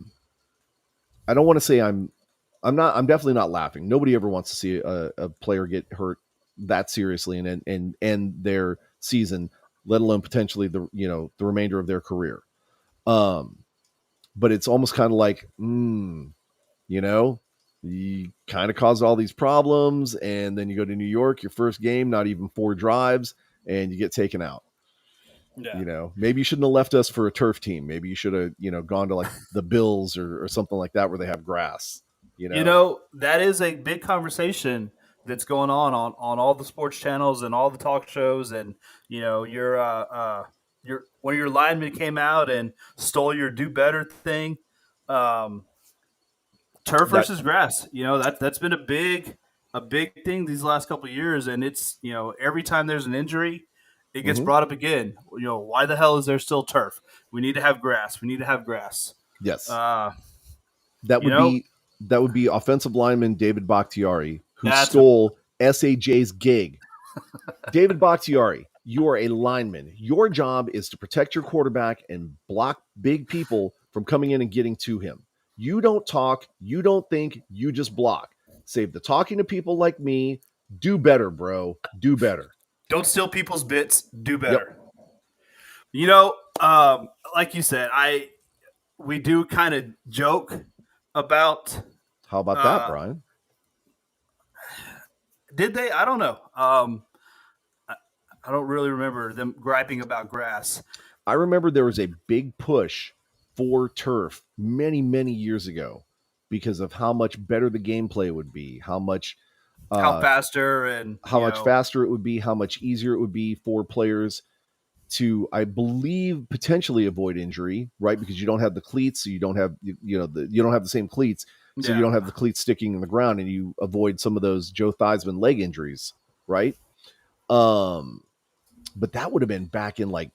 don't want to say I'm definitely not laughing. Nobody ever wants to see a player get hurt that seriously and end their season, let alone potentially the remainder of their career. But it's almost kind of like, you kind of caused all these problems, and then you go to New York, your first game, not even 4 drives, and you get taken out. Yeah. Maybe you shouldn't have left us for a turf team. Maybe you should have, gone to like the Bills or something like that where they have grass. That is a big conversation that's going on all the sports channels and all the talk shows. And, one of your linemen came out and stole your do better thing. Turf That versus grass, that's been a big thing these last couple of years. And it's, every time there's an injury, it gets mhm. brought up again. Why the hell is there still turf? We need to have grass. We need to have grass. Yes. That You would know, be that would be offensive lineman David Bakhtiari, who that's what. stole SAJ's gig. David Bakhtiari, you are a lineman. Your job is to protect your quarterback and block big people from coming in and getting to him. You don't talk, you don't think, you just block. Save the talking to people like me. Do better, bro. Do better. Don't steal people's bits. Do Yep. better. You know, like you said, I we do kind of joke about. How about that, Uh, Brian? did they? I don't know. I don't really remember them griping about grass. I remember there was a big push for turf many, many years ago because of how much better the gameplay would be, How uh, faster and how much faster it would be, how much easier it would be for players to, I believe, potentially avoid injury, right? Because you don't have the cleats, so you don't have you don't have the same cleats, so you yeah. don't have the cleats sticking in the ground, and you avoid some of those Joe Theismann leg injuries, right? Um, but that would have been back in like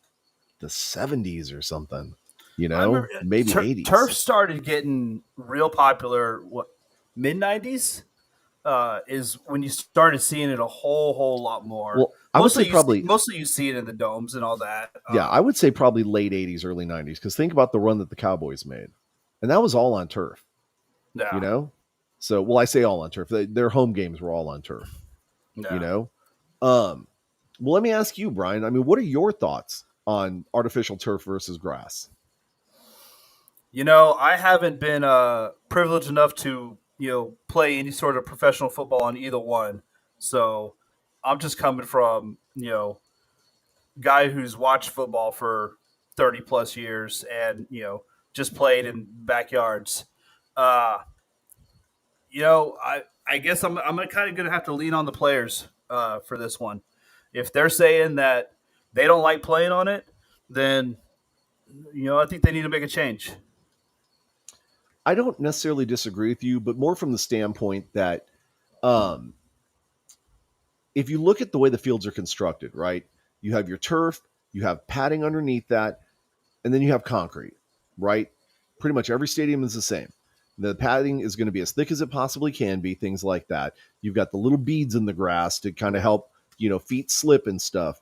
the 70s or something, I remember maybe turf 80s. started getting real popular. What, mid 90s? Is when you started seeing it a whole lot more. Well, I would say probably, Mostly you see it in the domes and all that. yeah, I would say probably late 80s, early 90s, because think about the run that the Cowboys made. And that was all on turf, you Yeah, know? So, well, I say all on turf. Their home games were all on turf, you yeah. know? Um, well, let me ask you, Brian. I mean, what are your thoughts on artificial turf versus grass? You know, I haven't been privileged enough to play any sort of professional football on either one, so I'm just coming from guy who's watched football for 30 plus years and just played in backyards. Uh, I guess I'm kind of gonna have to lean on the players for this one. If they're saying that they don't like playing on it, then I think they need to make a change. I don't necessarily disagree with you, but more from the standpoint that um, if you look at the way the fields are constructed, right? You have your turf, you have padding underneath that, and then you have concrete, right? Pretty much every stadium is the same. The padding is going to be as thick as it possibly can be, things like that. You've got the little beads in the grass to kind of help, feet slip and stuff,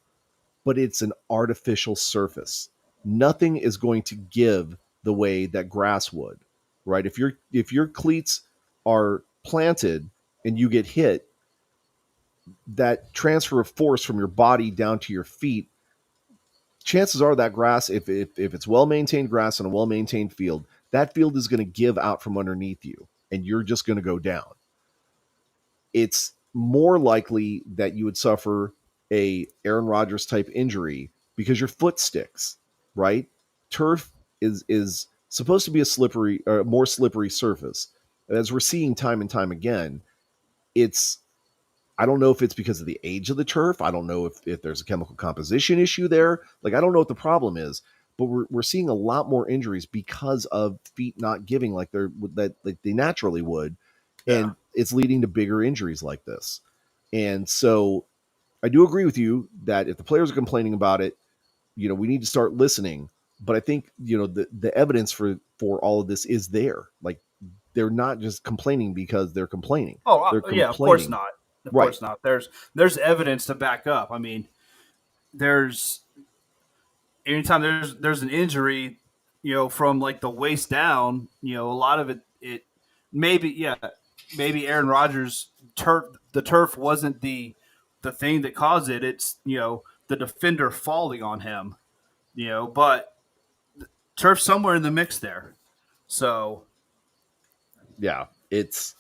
but it's an artificial surface. Nothing is going to give the way that grass would, right? If your cleats are planted and you get hit, that transfer of force from your body down to your feet, chances are that grass, if it's well maintained grass on a well maintained field, that field is going to give out from underneath you, and you're just going to go down. It's more likely that you would suffer a Aaron Rodgers type injury because your foot sticks, right? Turf is supposed to be a slippery, more slippery surface. As we're seeing time and time again, it's I don't know if it's because of the age of the turf. I don't know if there's a chemical composition issue there. Like, I don't know what the problem is, but we're seeing a lot more injuries because of feet not giving like they naturally would, Yeah. and it's leading to bigger injuries like this. And so I do agree with you that if the players are complaining about it, we need to start listening. But I think the evidence for all of this is there. Like, they're not just complaining because they're complaining. Oh, They're yeah. Of course complaining, not. Of right? course not. There's evidence to back up. I mean, there's anytime there's an injury, from like the waist down, a lot of it maybe yeah, maybe Aaron Rodgers the turf wasn't the thing that caused it. It's the defender falling on him, but turf somewhere in the mix there. So Yeah, it's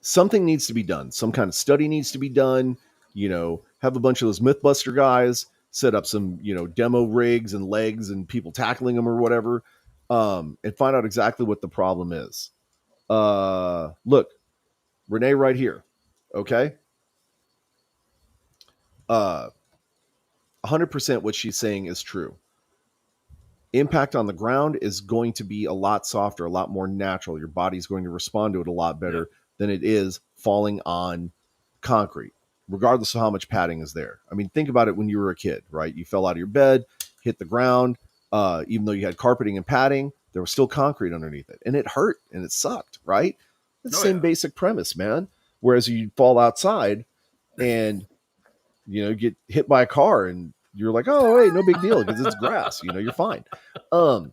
something needs to be done. Some kind of study needs to be done. Have a bunch of those MythBuster guys set up some, demo rigs and legs and people tackling them or whatever, and find out exactly what the problem is. Look, Renee, right here. Okay, 100% what she's saying is true. Impact on the ground is going to be a lot softer, a lot more natural. Your body's going to respond to it a lot yeah. better than it is falling on concrete, regardless of how much padding is there. I mean, think about it when you were a kid, right? You fell out of your bed, hit the ground. Even though you had carpeting and padding, there was still concrete underneath it, and it hurt and it sucked, right? It's the Oh same yeah. basic premise, man. Whereas you fall outside and get hit by a car and you're like, oh wait, no big deal because it's grass, you're fine. Um,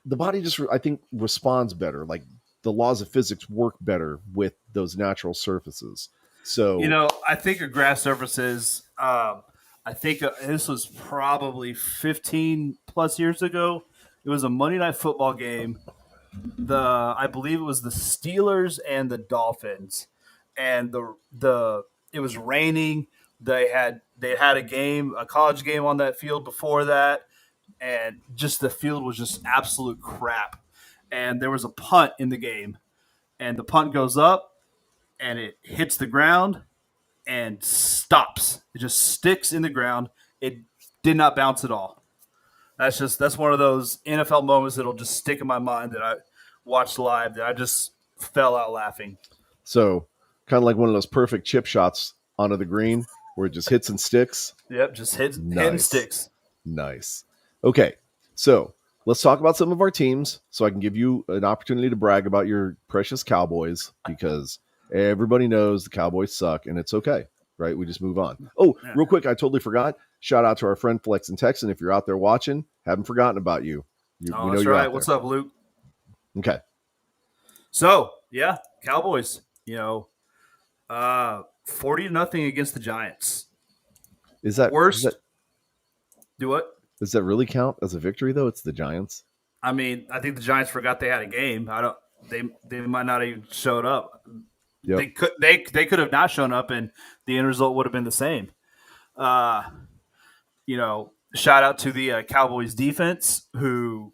the body just I think responds better. Like the laws of physics work better with those natural surfaces. So I think of grass surfaces. I think this was probably 15 plus years ago. It was a Monday Night Football game. I believe it was the Steelers and the Dolphins, and the it was raining. They had a college game on that field before that, and just the field was just absolute crap. And there was a punt in the game, and the punt goes up and it hits the ground and stops. It just sticks in the ground. It did not bounce at all. That's one of those NFL moments that'll just stick in my mind that I watched live that I just fell out laughing. so kind of like one of those perfect chip shots onto the green where it just hits and sticks. Yep, just hit and Nice. sticks. Nice. Okay. So let's talk about some of our teams so I can give you an opportunity to brag about your precious Cowboys because everybody knows the Cowboys suck and it's okay, right? We just move on. Oh, Yeah. real quick, I totally forgot. Shout out to our friend Flex and Texan. If you're out there watching, haven't forgotten about you. Oh, We know that's you're right. out there. What's up, Luke? Okay. So yeah, Cowboys. 40-0 against the Giants. Is that Worst. Do what? does that really count as a victory though? It's the Giants. I mean, I think the Giants forgot they had a game. I don't. They might not have even showed up. Yep. They could have not shown up, and the end result would have been the same. Shout out to the Cowboys defense who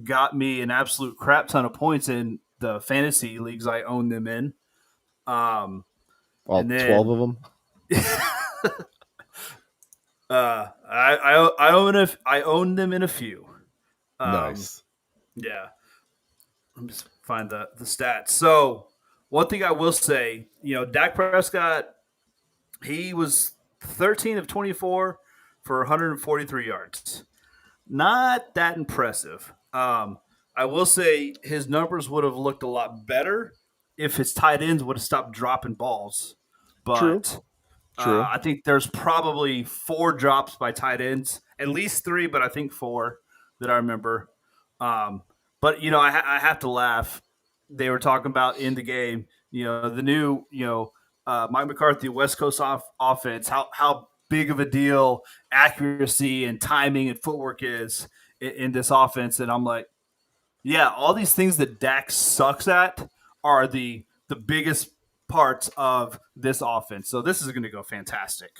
got me an absolute crap ton of points in the fantasy leagues I own them in. All and then- 12 of them. I own them in a few. Nice. Yeah. Let me just find the stats. So one thing I will say, Dak Prescott, he was 13 of 24 for 143 yards. Not that impressive. I will say his numbers would have looked a lot better if his tight ends would have stopped dropping balls. But True. I think there's probably 4 drops by tight ends, at least 3, but I think 4 that I remember. But I have to laugh. They were talking about in the game, the new, Mike McCarthy West Coast offense, how big of a deal accuracy and timing and footwork is in this offense, and I'm like, yeah, all these things that Dak sucks at are the biggest parts of this offense. So this is going to go fantastic,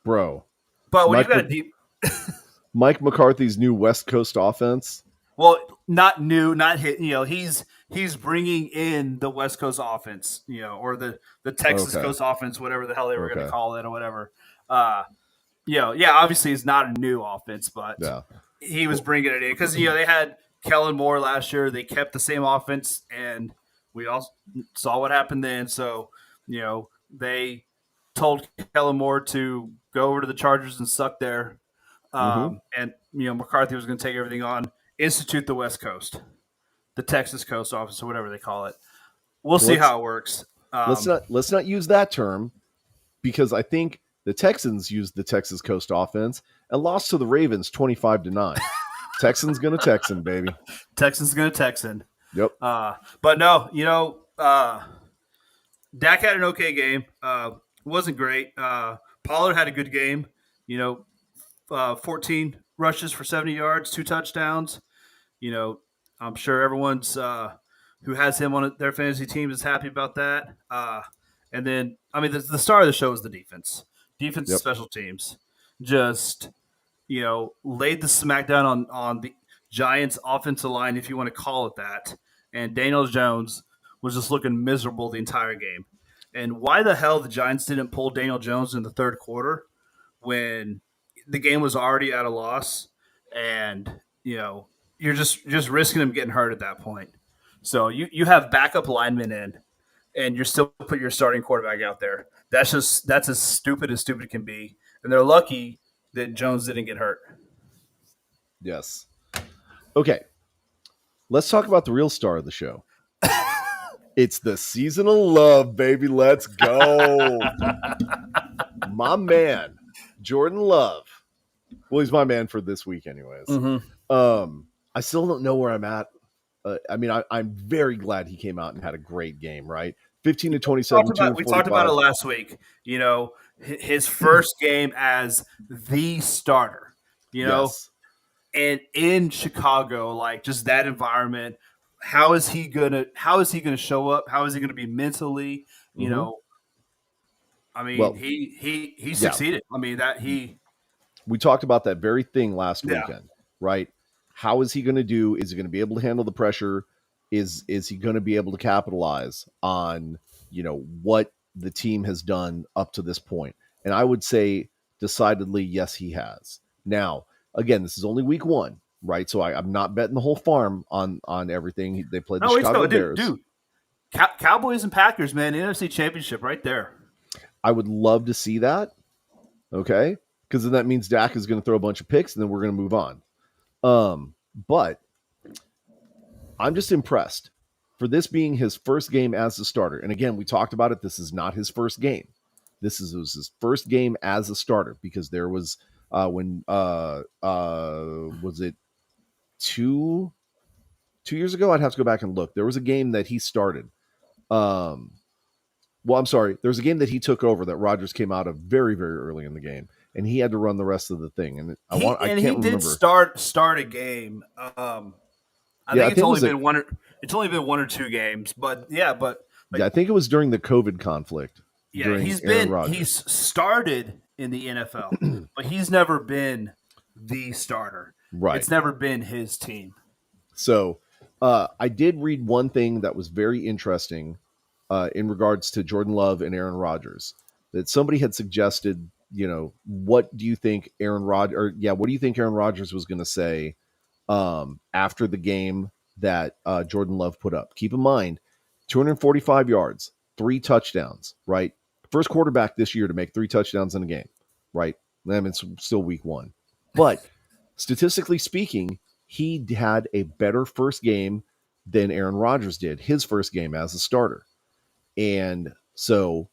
Bro. But when Mike you got a deep, Mike McCarthy's new West Coast offense. well, not new, not hit. He's bringing in the West Coast offense, or the Texas Coast offense, whatever the hell they were going to call it, or whatever. Obviously it's not a new offense, but he was bringing it in because they had Kellen Moore last year. They kept the same offense, and we all saw what happened then. So they told Kellen Moore to go over to the Chargers and suck there. And McCarthy was going to take everything on, institute the West Coast, the Texas Coast office, or whatever they call it. We'll see how it works. Let's not use that term because I think the Texans used the Texas Coast offense and lost to the Ravens 25-9. Texans gonna Texan, baby. Texans gonna Texan. Yep. But no, Dak had an okay game. Wasn't great. Pollard had a good game. 14 rushes for 70 yards, 2 touchdowns. I'm sure everyone's who has him on their fantasy team is happy about that. And then, the star of the show is the defense. Defense and special teams. Just, laid the smackdown on the Giants' offensive line, if you want to call it that. And Daniel Jones was just looking miserable the entire game. And why the hell the Giants didn't pull Daniel Jones in the third quarter when the game was already at a loss, and you're just risking him getting hurt at that point. So you have backup linemen in, and you're still put your starting quarterback out there. That's as stupid can be. And they're lucky that Jones didn't get hurt. Yes. Okay. Let's talk about the real star of the show. It's the season of love, baby. Let's go. My man, Jordan Love. Well, he's my man for this week, anyways. I still don't know where I'm at. I'm very glad he came out and had a great game, right? 15 to 27, We talked about it last week. You know, his first game as the starter. You know, Yes. and in Chicago, like just that environment. How is he gonna show up? How is he gonna be mentally? You know, I mean, Well, he succeeded. I mean that he. We talked about that very thing last Yeah. weekend, right? How is he going to do? Is he going to be able to handle the pressure? Is he going to be able to capitalize on, what the team has done up to this point? And I would say decidedly yes, he has. Now, again, this is only week one, right? So I'm not betting the whole farm on everything. They played the Chicago Bears. Dude. Cowboys and Packers, man, NFC Championship right there. I would love to see that. Okay, because then that means Dak is going to throw a bunch of picks, and then we're going to move on. But I'm just impressed for this being his first game as a starter. And again, we talked about it. This is not his first game. Was his first game as a starter because there was was it 2 years ago? I'd have to go back and look. There was a game that he started. I'm sorry. There was a game that he took over that Rodgers came out of very, very early in the game, and he had to run the rest of the thing. And I can't remember. He did start a game. I think it's only been one. It's only been one or two games, but yeah, I think it was during the COVID conflict. Yeah, he's started in the NFL, but he's never been the starter. Right, it's never been his team. So, I did read one thing that was very interesting. In regards to Jordan Love and Aaron Rodgers, that somebody had suggested, what do you think Aaron Rodgers was going to say after the game that Jordan Love put up? Keep in mind, 245 yards, 3 touchdowns, right? First quarterback this year to make 3 touchdowns in a game, right? I mean, it's still week one. But statistically speaking, he had a better first game than Aaron Rodgers did, his first game as a starter. And so,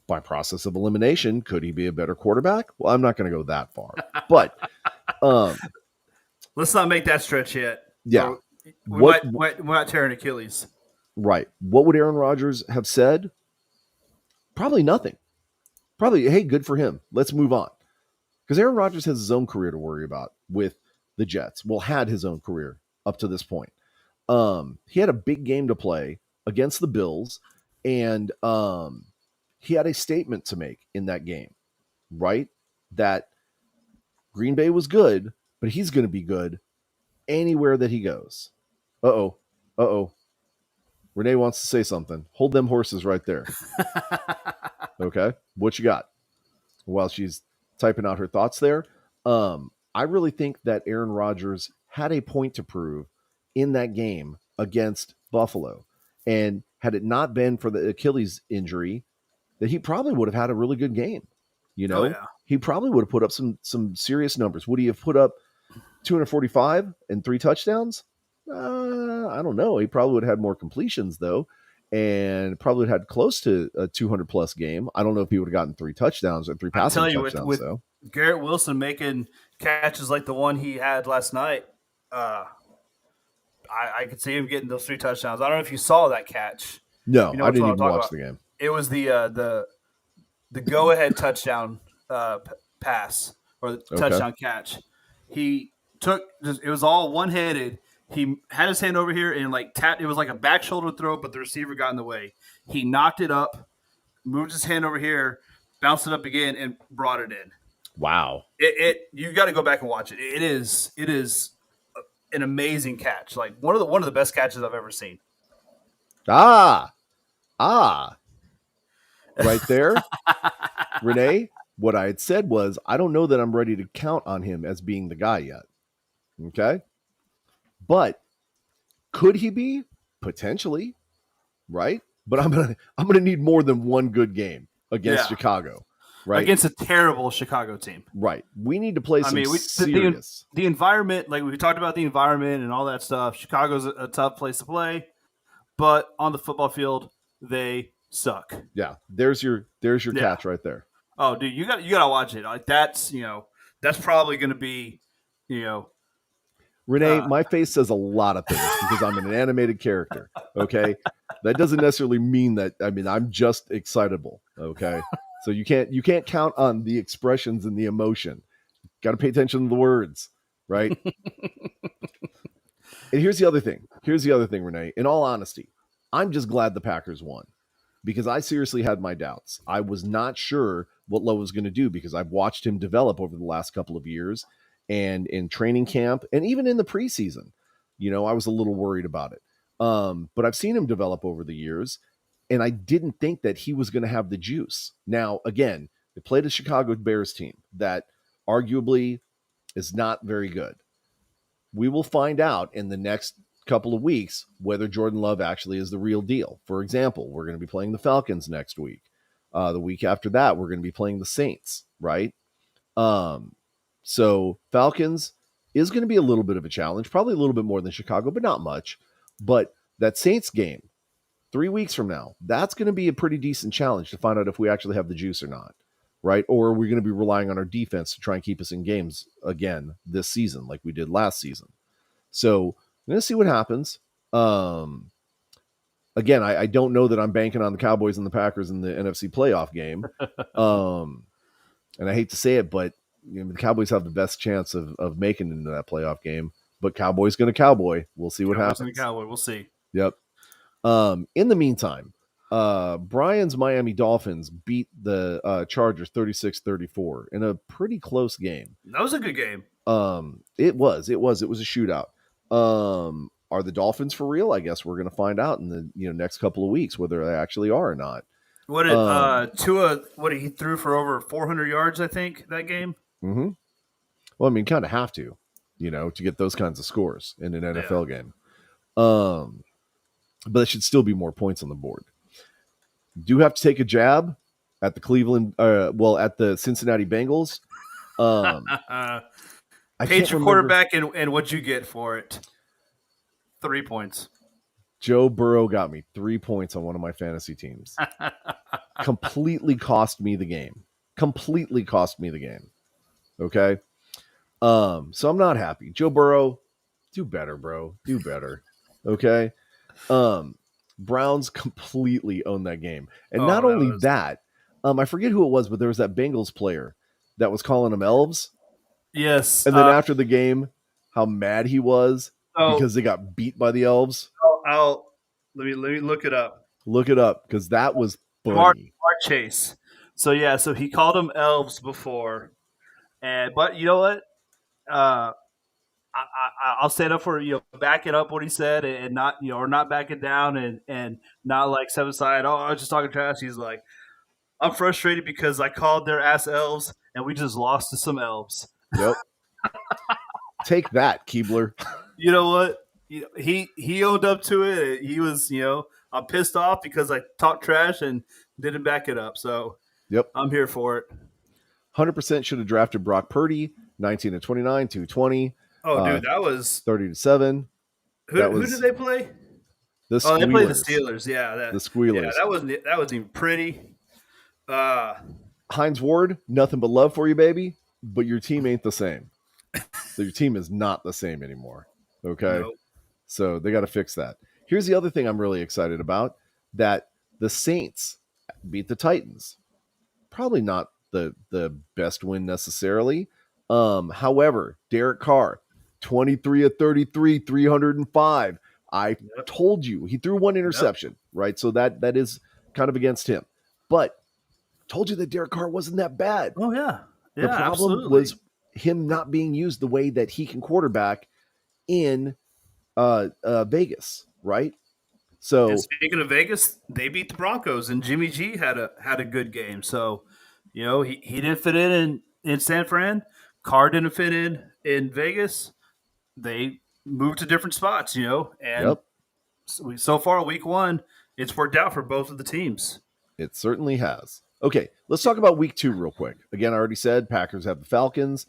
by process of elimination, could he be a better quarterback? Well, I'm not going to go that far, but let's not make that stretch yet. Yeah, we're not tearing Achilles. Right. What would Aaron Rodgers have said? Probably nothing. Probably, hey, good for him. Let's move on. Because Aaron Rodgers has his own career to worry about with the Jets. Well, had his own career up to this point. He had a big game to play against the Bills. And he had a statement to make in that game, right? That Green Bay was good, but he's going to be good anywhere that he goes. Uh-oh. Renee wants to say something. Hold them horses right there. Okay. What you got? While she's typing out her thoughts there, I really think that Aaron Rodgers had a point to prove in that game against Buffalo. And had it not been for the Achilles injury, that he probably would have had a really good game. He probably would have put up some serious numbers. Would he have put up 245 and 3 touchdowns? I don't know. He probably would have had more completions though, and probably would have had close to a 200 plus game. I don't know if he would have gotten 3 touchdowns or 3 passing touchdowns. With though. Garrett Wilson making catches like the one he had last night, I could see him getting those 3 touchdowns. I don't know if you saw that catch. No, I didn't even watch the game. It was the go ahead touchdown pass or the touchdown catch. He took it was all one handed. He had his hand over here and tapped. It was like a back shoulder throw, but the receiver got in the way. He knocked it up, moved his hand over here, bounced it up again, and brought it in. Wow! You got to go back and watch it. It is an amazing catch. Like one of the best catches I've ever seen. Right there, Renee. What I had said was, I don't know that I'm ready to count on him as being the guy yet. Okay. But could he be? Potentially, right? But I'm gonna need more than one good game against Chicago. right? against a terrible Chicago team. Right. We need to play I some mean, serious. the environment, like we talked about the environment and all that stuff. Chicago's a tough place to play, but on the football field, they suck. Yeah, there's your Yeah. catch right there. Oh, dude, you got to watch it. Like that's that's probably going to be you know Renee, uh, my face says a lot of things because I'm an animated character. Okay. That doesn't necessarily mean that I'm just excitable. Okay. So you can't count on the expressions and the emotion. Got to pay attention to the words, right? And here's the other thing. Here's the other thing, Renee. In all honesty, I'm just glad the Packers won because I seriously had my doubts. I was not sure what Lowe was going to do because I've watched him develop over the last couple of years and in training camp and even in the preseason. I was a little worried about it. But I've seen him develop over the years, and I didn't think that he was going to have the juice. Now, again, they played a Chicago Bears team that arguably is not very good. We will find out in the next couple of weeks whether Jordan Love actually is the real deal. For example, we're going to be playing the Falcons next week. The week after that, we're going to be playing the Saints, right? So Falcons is going to be a little bit of a challenge, probably a little bit more than Chicago, but not much. But that Saints game 3 weeks from now, that's going to be a pretty decent challenge to find out if we actually have the juice or not, right? Or are we going to be relying on our defense to try and keep us in games again this season like we did last season? So I'm going to see what happens. Again, I don't know that I'm banking on the Cowboys and the Packers in the NFC playoff game. And I hate to say it, but the Cowboys have the best chance of making it into that playoff game. But Cowboys going to Cowboy. We'll see what Cowboys happens. and Cowboy. We'll see. Yep. In the meantime, Brian's Miami Dolphins beat the Chargers 36-34 in a pretty close game. That was a good game. It was a shootout. Are the Dolphins for real? I guess we're going to find out in the next couple of weeks whether they actually are or not. What did Tua? What he threw for over 400 yards? I think that game. Mm-hmm. Well, kind of have to get those kinds of scores in an NFL game. But there should still be more points on the board. Do have to take a jab at the at the Cincinnati Bengals. Paid your quarterback, and what'd you get for it? 3 points. Joe Burrow got me 3 points on one of my fantasy teams. Completely cost me the game. Okay. So I'm not happy. Joe Burrow, do better, bro. Do better. Okay. Browns completely owned that game. And not only that, I forget who it was, but there was that Bengals player that was calling them elves. Yes. And then after the game, how mad he was because they got beat by the elves. Let me look it up. Look it up because that was funny. Mark Chase. So he called them elves before, but you know what? I'll stand up for backing up what he said and not or not backing down and not like step aside. Oh, I was just talking trash. He's like, I'm frustrated because I called their ass elves and we just lost to some elves. Yep. Take that, Keebler. You know what? He owned up to it. He was, I'm pissed off because I talked trash and didn't back it up. So, yep, I'm here for it. 100% should have drafted Brock Purdy, 19-29, 220. Oh, dude, that was 30-7. Who did they play? They played the Steelers. Yeah, the Squealers. Yeah, that was even pretty. Hines Ward, nothing but love for you, baby. But your team ain't the same. So your team is not the same anymore. Okay. Nope. So they got to fix that. Here's the other thing I'm really excited about, that the Saints beat the Titans. Probably not the best win necessarily. However, Derek Carr, 23 of 33, 305. I told you he threw one interception, right? So that is kind of against him. But told you that Derek Carr wasn't that bad. Oh, yeah. The problem was him not being used the way that he can quarterback in Vegas, right? So, and speaking of Vegas, they beat the Broncos, and Jimmy G had a good game. So, he didn't fit in San Fran. Carr didn't fit in Vegas. They moved to different spots, and so far, week one, it's worked out for both of the teams. It certainly has. Okay, let's talk about week 2 real quick. Again, I already said Packers have the Falcons,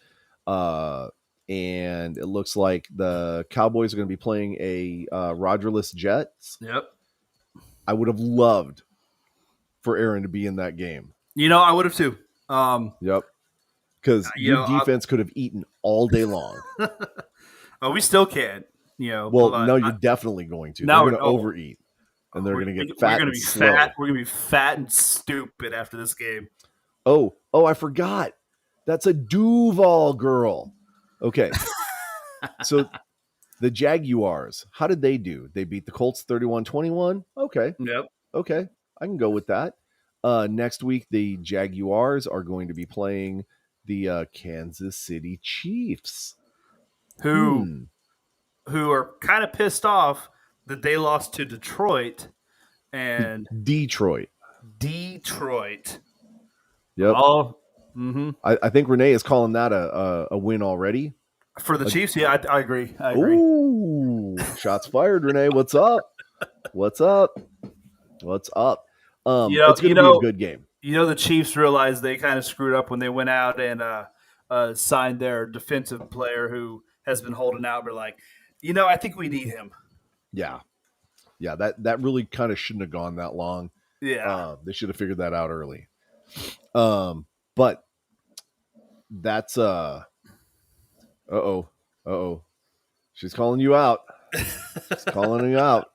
uh, and it looks like the Cowboys are going to be playing a Rogerless Jets. Yep. I would have loved for Aaron to be in that game. I would have too. Yep, because You your know, I, defense could have eaten all day long. we still can. Well, But no, you're definitely going to. They're now going to overeat, and they're going to get we're fat gonna and be slow. fat. We're gonna be fat and stupid after this game. Oh, I forgot. That's a Duval girl. Okay. So the Jaguars, how did they do? They beat the Colts 31-21. Okay. Yep. Okay. I can go with that. Next week, the Jaguars are going to be playing the Kansas City Chiefs. Who are kind of pissed off that they lost to Detroit and Detroit. Yep. Oh, mm-hmm. I think Renee is calling that a win already. For the Chiefs, yeah, I agree. I agree. Ooh, shots fired, Renee. What's up? What's up? What's up? It's going to be a good game. The Chiefs realized they kind of screwed up when they went out and signed their defensive player who has been holding out. But like, I think we need him. Yeah. That really kind of shouldn't have gone that long. Yeah, they should have figured that out early. But that's she's calling you out. She's calling you out.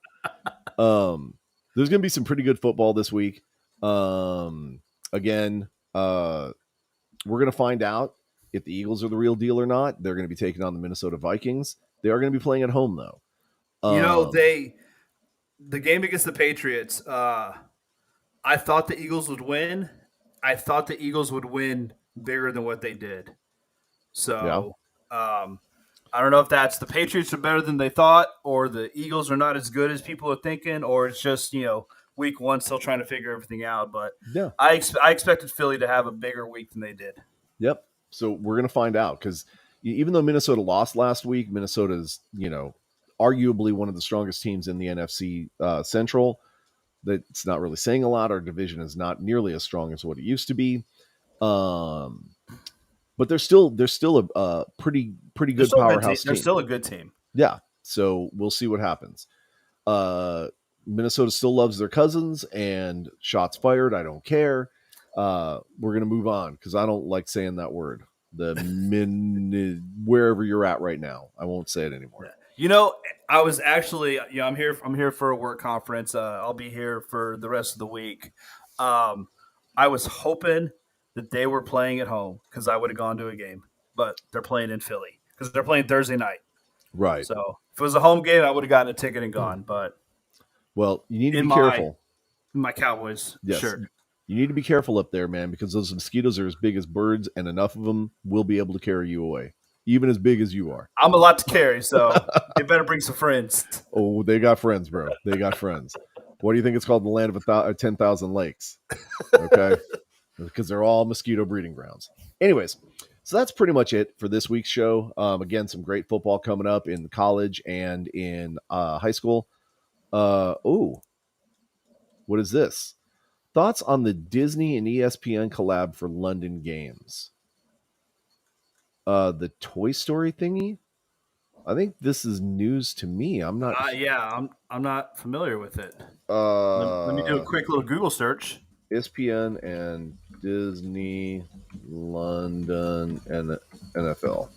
There's gonna be some pretty good football this week. Again, we're gonna find out if the Eagles are the real deal or not. They're gonna be taking on the Minnesota Vikings. They are gonna be playing at home though. The game against the Patriots, I thought the Eagles would win. I thought the Eagles would win bigger than what they did. So, I don't know if that's the Patriots are better than they thought, or the Eagles are not as good as people are thinking, or it's just week 1 still trying to figure everything out. But yeah, I expected Philly to have a bigger week than they did. Yep. So we're gonna find out because even though Minnesota lost last week, Minnesota's arguably one of the strongest teams in the NFC Central. That's not really saying a lot. Our division is not nearly as strong as what it used to be, but they're still a pretty good powerhouse team. They're still a good team. Yeah. So we'll see what happens. Minnesota still loves their Cousins and shots fired. I don't care. We're gonna move on because I don't like saying that word. Wherever you're at right now, I won't say it anymore. I was actually, I'm here for a work conference. I'll be here for the rest of the week. I was hoping that they were playing at home because I would have gone to a game, but they're playing in Philly because they're playing Thursday night. Right. So if it was a home game, I would have gotten a ticket and gone. But well, you need to be careful. My Cowboys shirt. You need to be careful up there, man, because those mosquitoes are as big as birds, and enough of them will be able to carry you away. Even as big as you are. I'm a lot to carry, so they better bring some friends. Oh, they got friends, bro. They got friends. What do you think it's called? The land of 10,000 lakes. Okay? Because they're all mosquito breeding grounds. Anyways, so that's pretty much it for this week's show. Again, some great football coming up in college and in high school. What is this? Thoughts on the Disney and ESPN collab for London Games? The Toy Story thingy. I think this is news to me. I'm not. I'm not familiar with it. Let me do a quick little Google search. ESPN and Disney London and NFL.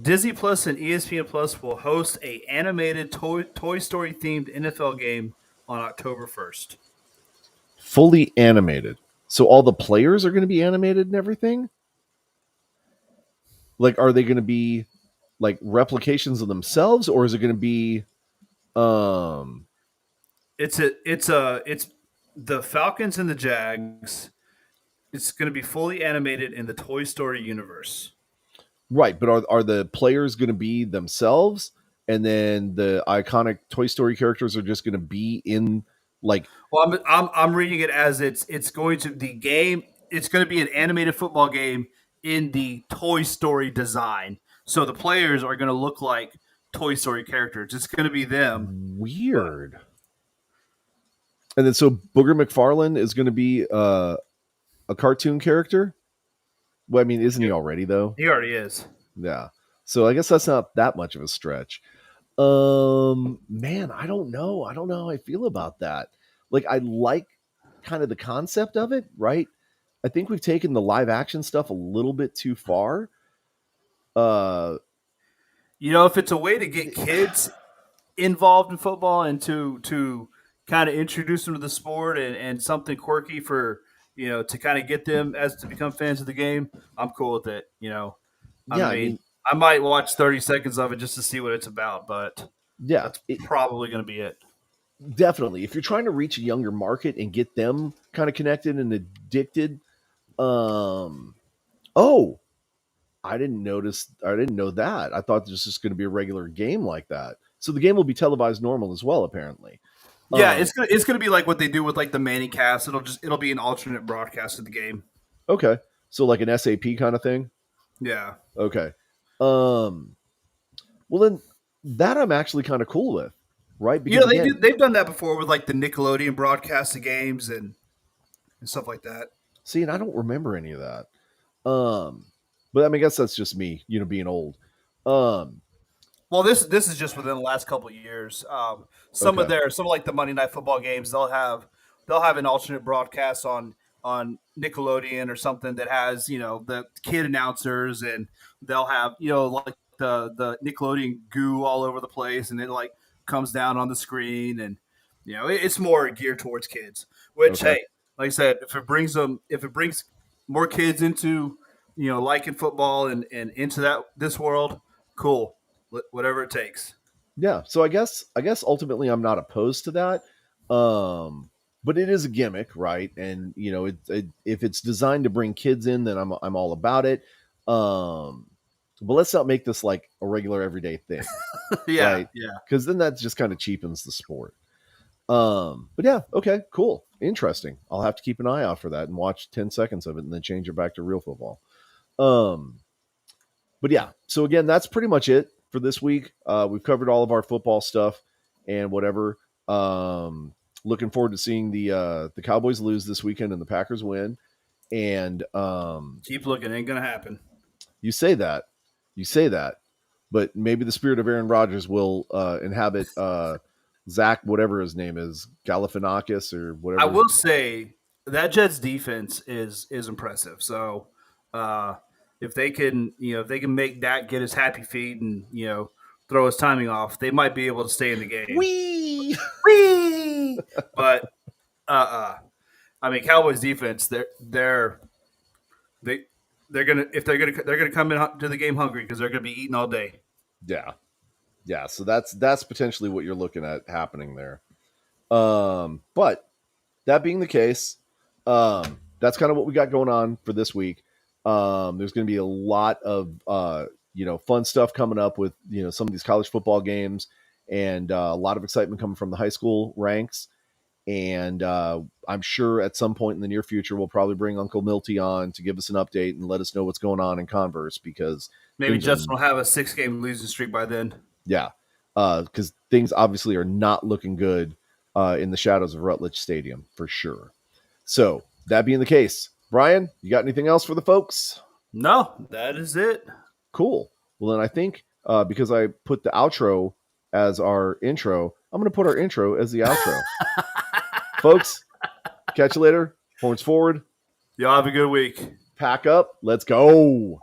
Disney Plus and ESPN Plus will host a animated Toy Story themed NFL game on October 1st. Fully animated. So all the players are going to be animated and everything? Like, are they going to be like replications of themselves, or is it going to be it's the Falcons and the Jags. It's going to be fully animated in the Toy Story universe. Right, but are the players going to be themselves, and then the iconic Toy Story characters are just going to be in like? Well, I'm reading it as it's going to the game. It's going to be an animated football game in the Toy Story design. So the players are going to look like Toy Story characters. It's going to be them. Weird. And then so Booger McFarlane is going to be a cartoon character. Well, I mean, isn't he already though? He already is. Yeah. So I guess that's not that much of a stretch. Man, I don't know. I don't know how I feel about that. Like, I like kind of the concept of it, right? I think we've taken the live action stuff a little bit too far. Uh, If it's a way to get kids involved in football and to kind of introduce them to the sport and something quirky for to kind of get them as to become fans of the game, I'm cool with it. I yeah, I mean, mean, I might watch 30 seconds of it just to see what it's about, but yeah, that's probably going to be it. definitely. If you're trying to reach a younger market and get them kind of connected and addicted, um, oh, I didn't know that. I thought this was just going to be a regular game like that. So the game will be televised normal as well, apparently. Yeah, Um, it's gonna be like what they do with like the Manning cast. It'll be an alternate broadcast of the game. okay. So like an SAP kind of thing. Yeah, Okay. Um, well then that I'm actually kind of cool with, right? Because they do. again, They've done that before with like the Nickelodeon broadcast of games and stuff like that. see, and I don't remember any of that. Um, but I mean, I guess that's just me, being old. Um, Well, this is just within the last couple of years. okay. Some of like the Monday Night Football games, they'll have an alternate broadcast on Nickelodeon or something that has the kid announcers, and they'll have like the Nickelodeon goo all over the place, and it like comes down on the screen, and it's more geared towards kids. Which, Okay. hey, like I said, if it brings more kids into liking football and into this world, cool, whatever it takes. Yeah. So I guess ultimately I'm not opposed to that. But it is a gimmick, right? And if it's designed to bring kids in, then I'm all about it. Um, but let's not make this like a regular everyday thing, Yeah, right? yeah. Because then that just kind of cheapens the sport. But yeah, okay, cool, interesting. I'll have to keep an eye out for that and watch 10 seconds of it and then change it back to real football. Um, but yeah, so again, that's pretty much it for this week. We've covered all of our football stuff and whatever. Looking forward to seeing the Cowboys lose this weekend and the Packers win. And Keep looking, ain't gonna happen. you say that, you say that, but maybe the spirit of Aaron Rodgers will inhabit Zach, whatever his name is, Galifianakis or I whatever. will say that Jets defense is impressive. So uh, if they can make Dak get his happy feet and throw his timing off, they might be able to stay in the game. Wee. Whee! But I mean, Cowboys defense, they they're gonna come in to the game hungry because they're gonna be eating all day. Yeah, yeah. So that's potentially what you're looking at happening there. But that being the case, that's kind of what we got going on for this week. There's going to be a lot of fun stuff coming up with some of these college football games, and a lot of excitement coming from the high school ranks. And I'm sure at some point in the near future we'll probably bring Uncle Milty on to give us an update and let us know what's going on in Converse because Maybe things are Justin will have a 6-game losing streak by then. yeah, because things obviously are not looking good in the shadows of Rutledge Stadium for sure. So that being the case, Brian, you got anything else for the folks? No, that is it. Cool. Well, then I think because I put the outro as our intro, I'm going to put our intro as the outro. Folks, catch you later. Horns forward. Y'all have a good week. Pack up. Let's go.